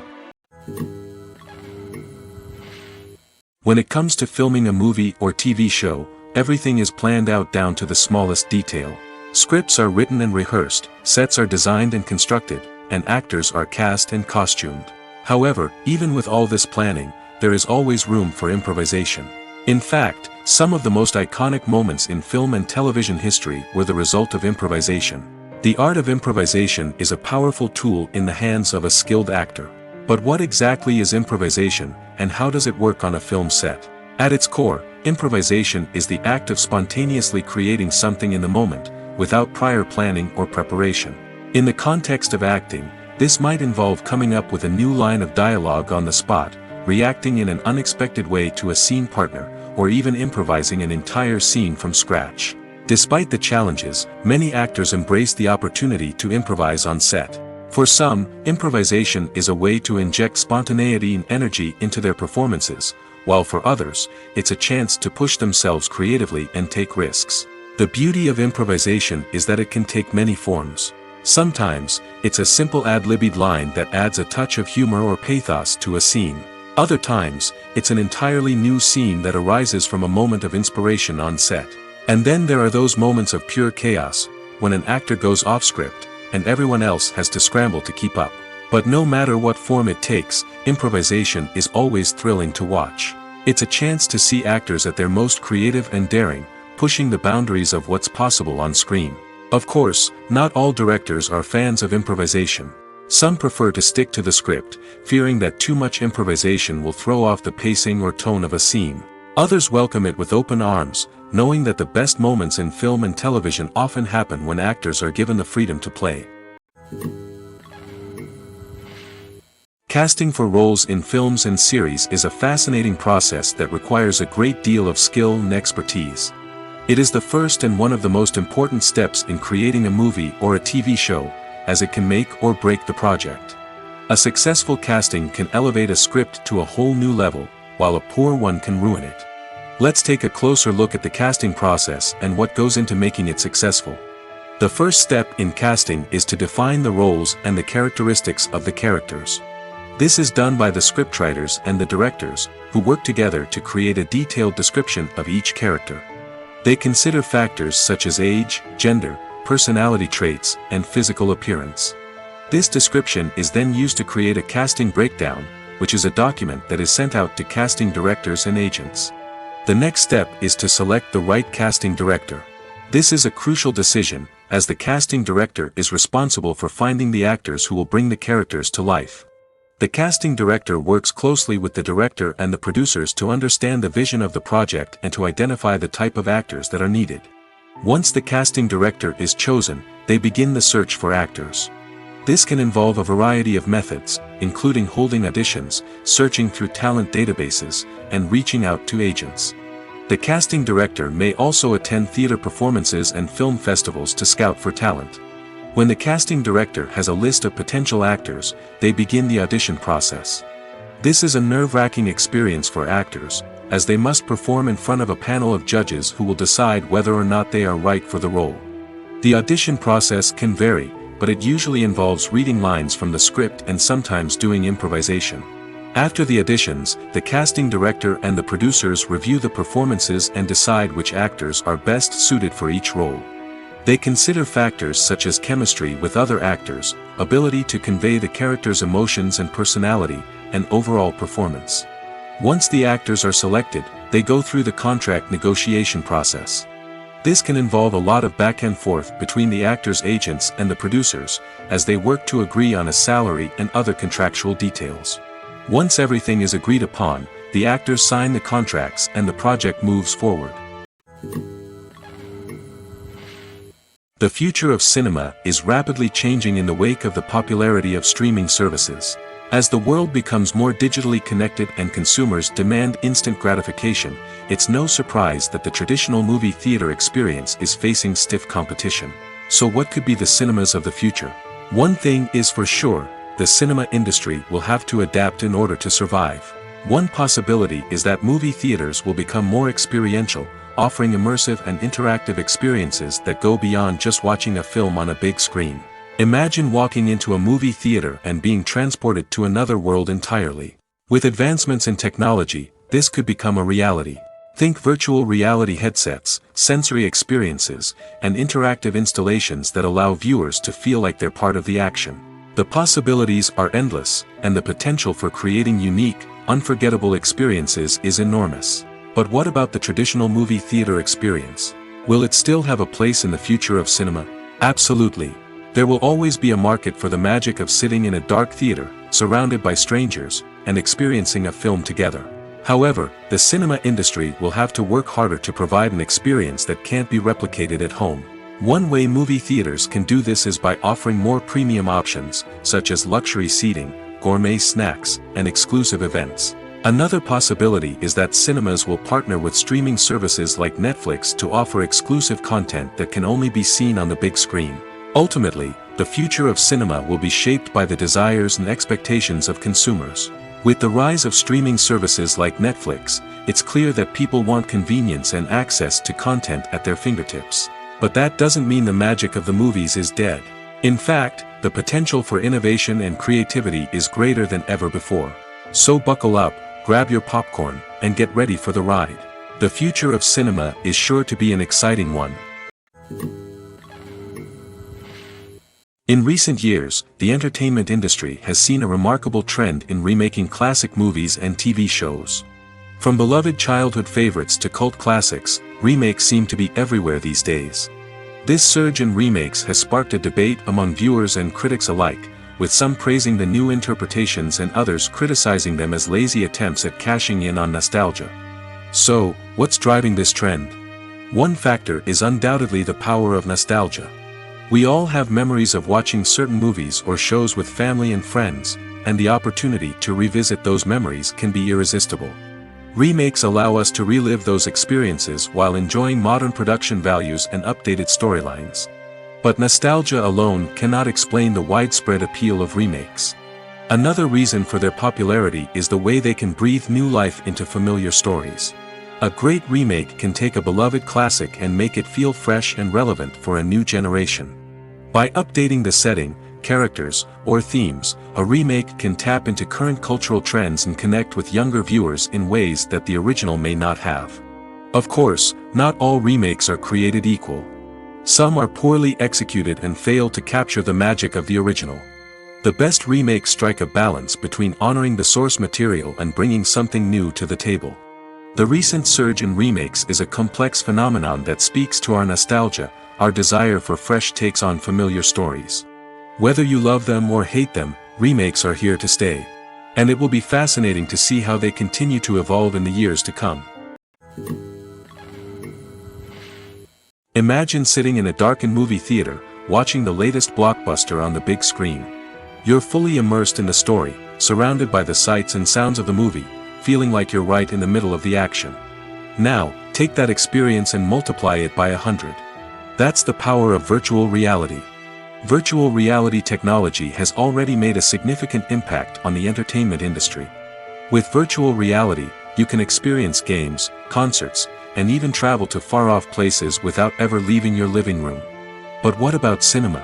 When it comes to filming a movie or TV show, everything is planned out down to the smallest detail. Scripts are written and rehearsed, sets are designed and constructed, and actors are cast and costumed. However, even with all this planning, there is always room for improvisation. In fact, some of the most iconic moments in film and television history were the result of improvisation. The art of improvisation is a powerful tool in the hands of a skilled actor. But what exactly is improvisation, and how does it work on a film set? At its core, improvisation is the act of spontaneously creating something in the moment, without prior planning or preparation. In the context of acting, this might involve coming up with a new line of dialogue on the spot, reacting in an unexpected way to a scene partner, or even improvising an entire scene from scratch. Despite the challenges, many actors embrace the opportunity to improvise on set. For some, improvisation is a way to inject spontaneity and energy into their performances, while for others, it's a chance to push themselves creatively and take risks. The beauty of improvisation is that it can take many forms. Sometimes, it's a simple ad-libbed line that adds a touch of humor or pathos to a scene. Other times, it's an entirely new scene that arises from a moment of inspiration on set. And then there are those moments of pure chaos, when an actor goes off script, and everyone else has to scramble to keep up. But no matter what form it takes, improvisation is always thrilling to watch. It's a chance to see actors at their most creative and daring, pushing the boundaries of what's possible on screen. Of course, not all directors are fans of improvisation. Some prefer to stick to the script, fearing that too much improvisation will throw off the pacing or tone of a scene. Others welcome it with open arms, knowing that the best moments in film and television often happen when actors are given the freedom to play. Casting for roles in films and series is a fascinating process that requires a great deal of skill and expertise. It is the first and one of the most important steps in creating a movie or a TV show, as it can make or break the project. A successful casting can elevate a script to a whole new level, while a poor one can ruin it. Let's take a closer look at the casting process and what goes into making it successful. The first step in casting is to define the roles and the characteristics of the characters. This is done by the scriptwriters and the directors, who work together to create a detailed description of each character. They consider factors such as age, gender, personality traits, and physical appearance. This description is then used to create a casting breakdown, which is a document that is sent out to casting directors and agents. The next step is to select the right casting director. This is a crucial decision, as the casting director is responsible for finding the actors who will bring the characters to life. The casting director works closely with the director and the producers to understand the vision of the project and to identify the type of actors that are needed. Once the casting director is chosen, they begin the search for actors. This can involve a variety of methods, including holding auditions, searching through talent databases, and reaching out to agents. The casting director may also attend theater performances and film festivals to scout for talent. When the casting director has a list of potential actors, they begin the audition process. This is a nerve-wracking experience for actors, as they must perform in front of a panel of judges who will decide whether or not they are right for the role. The audition process can vary, but it usually involves reading lines from the script and sometimes doing improvisation. After the auditions, the casting director and the producers review the performances and decide which actors are best suited for each role. They consider factors such as chemistry with other actors, ability to convey the character's emotions and personality, and overall performance. Once the actors are selected, they go through the contract negotiation process. This can involve a lot of back and forth between the actors' agents and the producers, as they work to agree on a salary and other contractual details. Once everything is agreed upon, the actors sign the contracts and the project moves forward. The future of cinema is rapidly changing in the wake of the popularity of streaming services. As the world becomes more digitally connected and consumers demand instant gratification, it's no surprise that the traditional movie theater experience is facing stiff competition. So what could be the cinemas of the future? One thing is for sure, the cinema industry will have to adapt in order to survive. One possibility is that movie theaters will become more experiential, offering immersive and interactive experiences that go beyond just watching a film on a big screen. Imagine walking into a movie theater and being transported to another world entirely. With advancements in technology, this could become a reality. Think virtual reality headsets, sensory experiences, and interactive installations that allow viewers to feel like they're part of the action. The possibilities are endless, and the potential for creating unique, unforgettable experiences is enormous. But what about the traditional movie theater experience? Will it still have a place in the future of cinema? Absolutely. There will always be a market for the magic of sitting in a dark theater, surrounded by strangers, and experiencing a film together. However, the cinema industry will have to work harder to provide an experience that can't be replicated at home. One way movie theaters can do this is by offering more premium options, such as luxury seating, gourmet snacks, and exclusive events. Another possibility is that cinemas will partner with streaming services like Netflix to offer exclusive content that can only be seen on the big screen. Ultimately, the future of cinema will be shaped by the desires and expectations of consumers. With the rise of streaming services like Netflix, it's clear that people want convenience and access to content at their fingertips. But that doesn't mean the magic of the movies is dead. In fact, the potential for innovation and creativity is greater than ever before. So buckle up, grab your popcorn, and get ready for the ride. The future of cinema is sure to be an exciting one. In recent years, the entertainment industry has seen a remarkable trend in remaking classic movies and TV shows. From beloved childhood favorites to cult classics, remakes seem to be everywhere these days. This surge in remakes has sparked a debate among viewers and critics alike, with some praising the new interpretations and others criticizing them as lazy attempts at cashing in on nostalgia. So, what's driving this trend? One factor is undoubtedly the power of nostalgia. We all have memories of watching certain movies or shows with family and friends, and the opportunity to revisit those memories can be irresistible. Remakes allow us to relive those experiences while enjoying modern production values and updated storylines. But nostalgia alone cannot explain the widespread appeal of remakes. Another reason for their popularity is the way they can breathe new life into familiar stories. A great remake can take a beloved classic and make it feel fresh and relevant for a new generation. By updating the setting, characters, or themes, a remake can tap into current cultural trends and connect with younger viewers in ways that the original may not have. Of course, not all remakes are created equal. Some are poorly executed and fail to capture the magic of the original. The best remakes strike a balance between honoring the source material and bringing something new to the table. The recent surge in remakes is a complex phenomenon that speaks to our nostalgia, our desire for fresh takes on familiar stories. Whether you love them or hate them, remakes are here to stay. And it will be fascinating to see how they continue to evolve in the years to come. Imagine sitting in a darkened movie theater, watching the latest blockbuster on the big screen. You're fully immersed in the story, surrounded by the sights and sounds of the movie, feeling like you're right in the middle of the action. Now, take that experience and multiply it by 100. That's the power of virtual reality. Virtual reality technology has already made a significant impact on the entertainment industry. With virtual reality, you can experience games, concerts, and even travel to far-off places without ever leaving your living room. But what about cinema?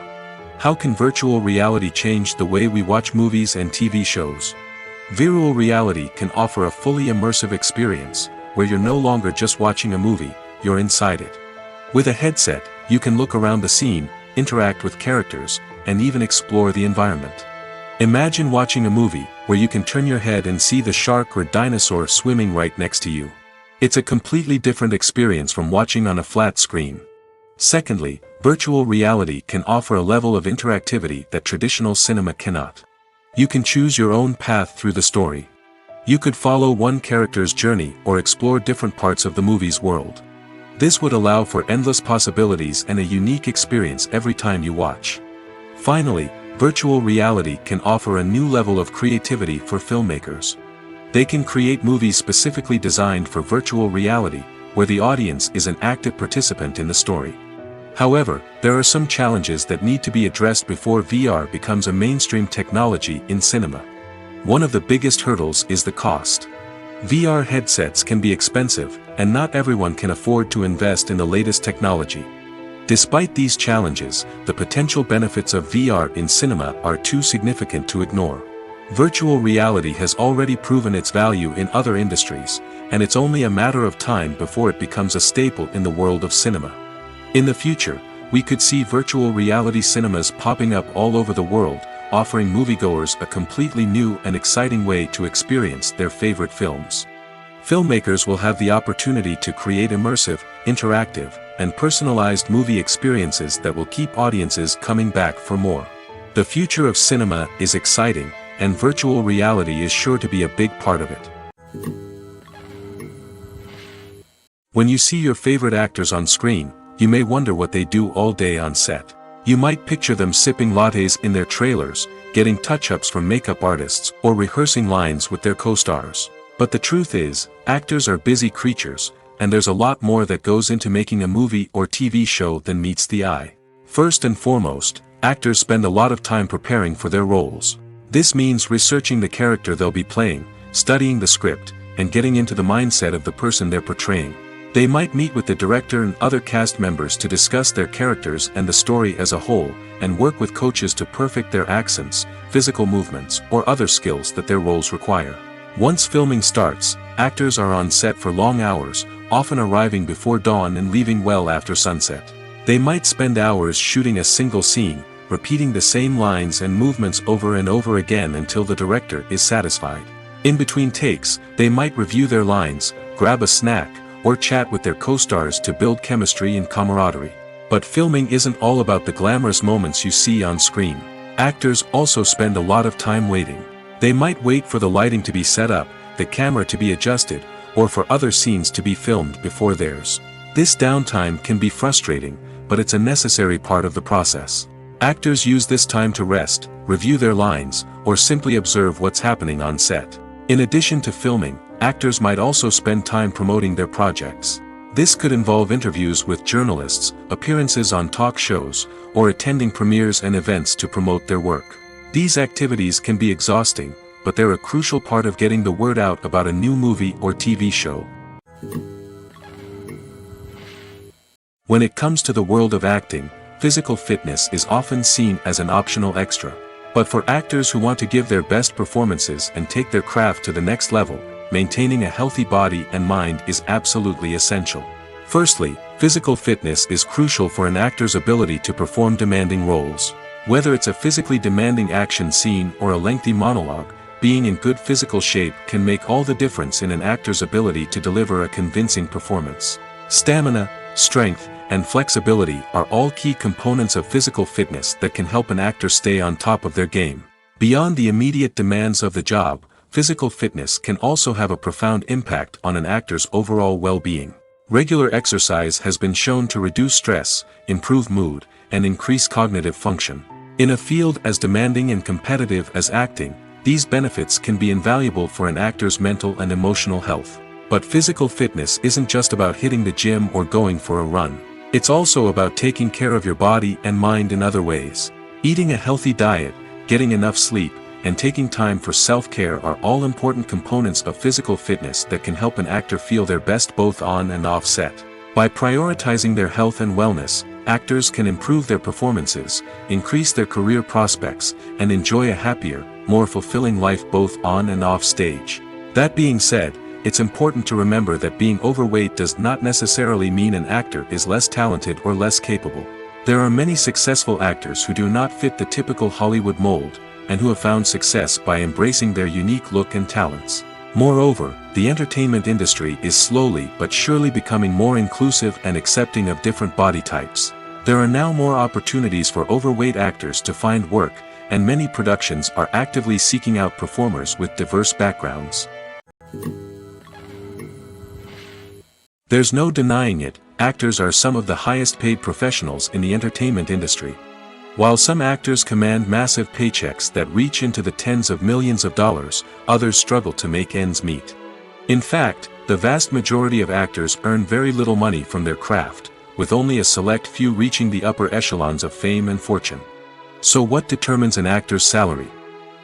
How can virtual reality change the way we watch movies and TV shows? Virtual reality can offer a fully immersive experience, where you're no longer just watching a movie, you're inside it. With a headset, you can look around the scene, interact with characters, and even explore the environment. Imagine watching a movie, where you can turn your head and see the shark or dinosaur swimming right next to you. It's a completely different experience from watching on a flat screen. Secondly, virtual reality can offer a level of interactivity that traditional cinema cannot. You can choose your own path through the story. You could follow one character's journey or explore different parts of the movie's world. This would allow for endless possibilities and a unique experience every time you watch. Finally, virtual reality can offer a new level of creativity for filmmakers. They can create movies specifically designed for virtual reality, where the audience is an active participant in the story. However, there are some challenges that need to be addressed before VR becomes a mainstream technology in cinema. One of the biggest hurdles is the cost. VR headsets can be expensive, and not everyone can afford to invest in the latest technology. Despite these challenges, the potential benefits of VR in cinema are too significant to ignore. Virtual reality has already proven its value in other industries, and it's only a matter of time before it becomes a staple in the world of cinema. In the future, we could see virtual reality cinemas popping up all over the world, offering moviegoers a completely new and exciting way to experience their favorite films. Filmmakers will have the opportunity to create immersive, interactive, and personalized movie experiences that will keep audiences coming back for more. The future of cinema is exciting, and virtual reality is sure to be a big part of it. When you see your favorite actors on screen, you may wonder what they do all day on set. You might picture them sipping lattes in their trailers, getting touch-ups from makeup artists, or rehearsing lines with their co-stars. But the truth is, actors are busy creatures, and there's a lot more that goes into making a movie or TV show than meets the eye. First and foremost, actors spend a lot of time preparing for their roles. This means researching the character they'll be playing, studying the script, and getting into the mindset of the person they're portraying. They might meet with the director and other cast members to discuss their characters and the story as a whole, and work with coaches to perfect their accents, physical movements, or other skills that their roles require. Once filming starts, actors are on set for long hours, often arriving before dawn and leaving well after sunset. They might spend hours shooting a single scene, repeating the same lines and movements over and over again until the director is satisfied. In between takes, they might review their lines, grab a snack, or chat with their co-stars to build chemistry and camaraderie. But filming isn't all about the glamorous moments you see on screen. Actors also spend a lot of time waiting. They might wait for the lighting to be set up, the camera to be adjusted, or for other scenes to be filmed before theirs. This downtime can be frustrating, but it's a necessary part of the process. Actors use this time to rest, review their lines, or simply observe what's happening on set. In addition to filming, actors might also spend time promoting their projects. This could involve interviews with journalists, appearances on talk shows, or attending premieres and events to promote their work. These activities can be exhausting, but they're a crucial part of getting the word out about a new movie or TV show. When it comes to the world of acting, physical fitness is often seen as an optional extra. But for actors who want to give their best performances and take their craft to the next level, maintaining a healthy body and mind is absolutely essential. Firstly, physical fitness is crucial for an actor's ability to perform demanding roles. Whether it's a physically demanding action scene or a lengthy monologue, being in good physical shape can make all the difference in an actor's ability to deliver a convincing performance. Stamina, strength, and flexibility are all key components of physical fitness that can help an actor stay on top of their game. Beyond the immediate demands of the job, physical fitness can also have a profound impact on an actor's overall well-being. Regular exercise has been shown to reduce stress, improve mood, and increase cognitive function. In a field as demanding and competitive as acting, these benefits can be invaluable for an actor's mental and emotional health. But physical fitness isn't just about hitting the gym or going for a run. It's also about taking care of your body and mind in other ways. Eating a healthy diet, getting enough sleep, and taking time for self-care are all important components of physical fitness that can help an actor feel their best both on and off set. By prioritizing their health and wellness, actors can improve their performances, increase their career prospects, and enjoy a happier, more fulfilling life both on and off stage. That being said, it's important to remember that being overweight does not necessarily mean an actor is less talented or less capable. There are many successful actors who do not fit the typical Hollywood mold, and who have found success by embracing their unique look and talents. Moreover, the entertainment industry is slowly but surely becoming more inclusive and accepting of different body types. There are now more opportunities for overweight actors to find work, and many productions are actively seeking out performers with diverse backgrounds. There's no denying it, actors are some of the highest paid professionals in the entertainment industry. While some actors command massive paychecks that reach into the tens of millions of dollars, others struggle to make ends meet. In fact, the vast majority of actors earn very little money from their craft, with only a select few reaching the upper echelons of fame and fortune. So what determines an actor's salary?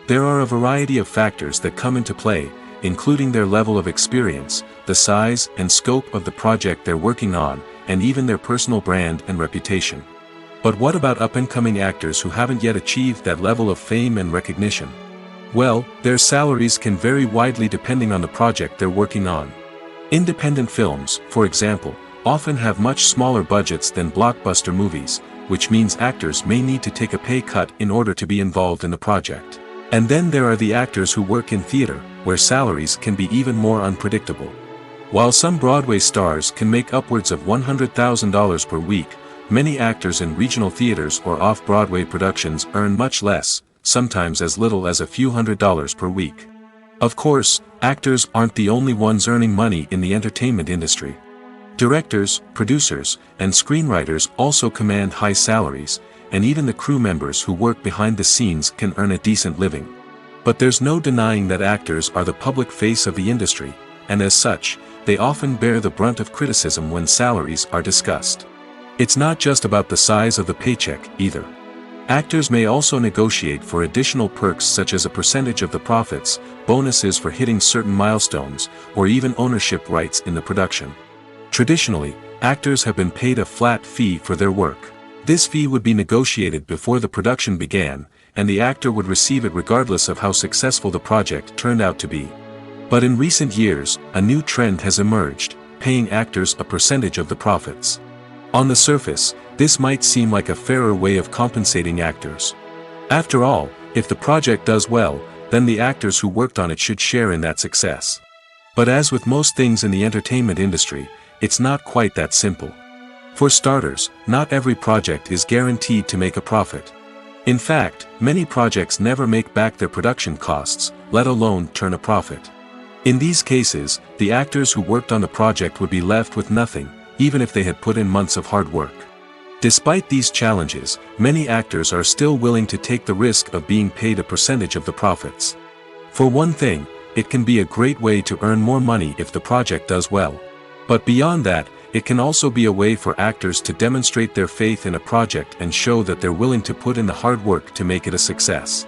There are a variety of factors that come into play, including their level of experience, the size and scope of the project they're working on, and even their personal brand and reputation. But what about up-and-coming actors who haven't yet achieved that level of fame and recognition? Well, their salaries can vary widely depending on the project they're working on. Independent films, for example, often have much smaller budgets than blockbuster movies, which means actors may need to take a pay cut in order to be involved in the project. And then there are the actors who work in theater, where salaries can be even more unpredictable. While some Broadway stars can make upwards of $100,000 per week, many actors in regional theaters or off-Broadway productions earn much less, sometimes as little as a few $100s per week. Of course, actors aren't the only ones earning money in the entertainment industry. Directors, producers, and screenwriters also command high salaries, and even the crew members who work behind the scenes can earn a decent living. But there's no denying that actors are the public face of the industry, and as such, they often bear the brunt of criticism when salaries are discussed. It's not just about the size of the paycheck, either. Actors may also negotiate for additional perks such as a percentage of the profits, bonuses for hitting certain milestones, or even ownership rights in the production. Traditionally, actors have been paid a flat fee for their work. This fee would be negotiated before the production began, and the actor would receive it regardless of how successful the project turned out to be. But in recent years, a new trend has emerged, paying actors a percentage of the profits. On the surface, this might seem like a fairer way of compensating actors. After all, if the project does well, then the actors who worked on it should share in that success. But as with most things in the entertainment industry, it's not quite that simple. For starters, not every project is guaranteed to make a profit. In fact, many projects never make back their production costs, let alone turn a profit. In these cases, the actors who worked on the project would be left with nothing, even if they had put in months of hard work. Despite these challenges, many actors are still willing to take the risk of being paid a percentage of the profits. For one thing, it can be a great way to earn more money if the project does well. But beyond that, it can also be a way for actors to demonstrate their faith in a project and show that they're willing to put in the hard work to make it a success.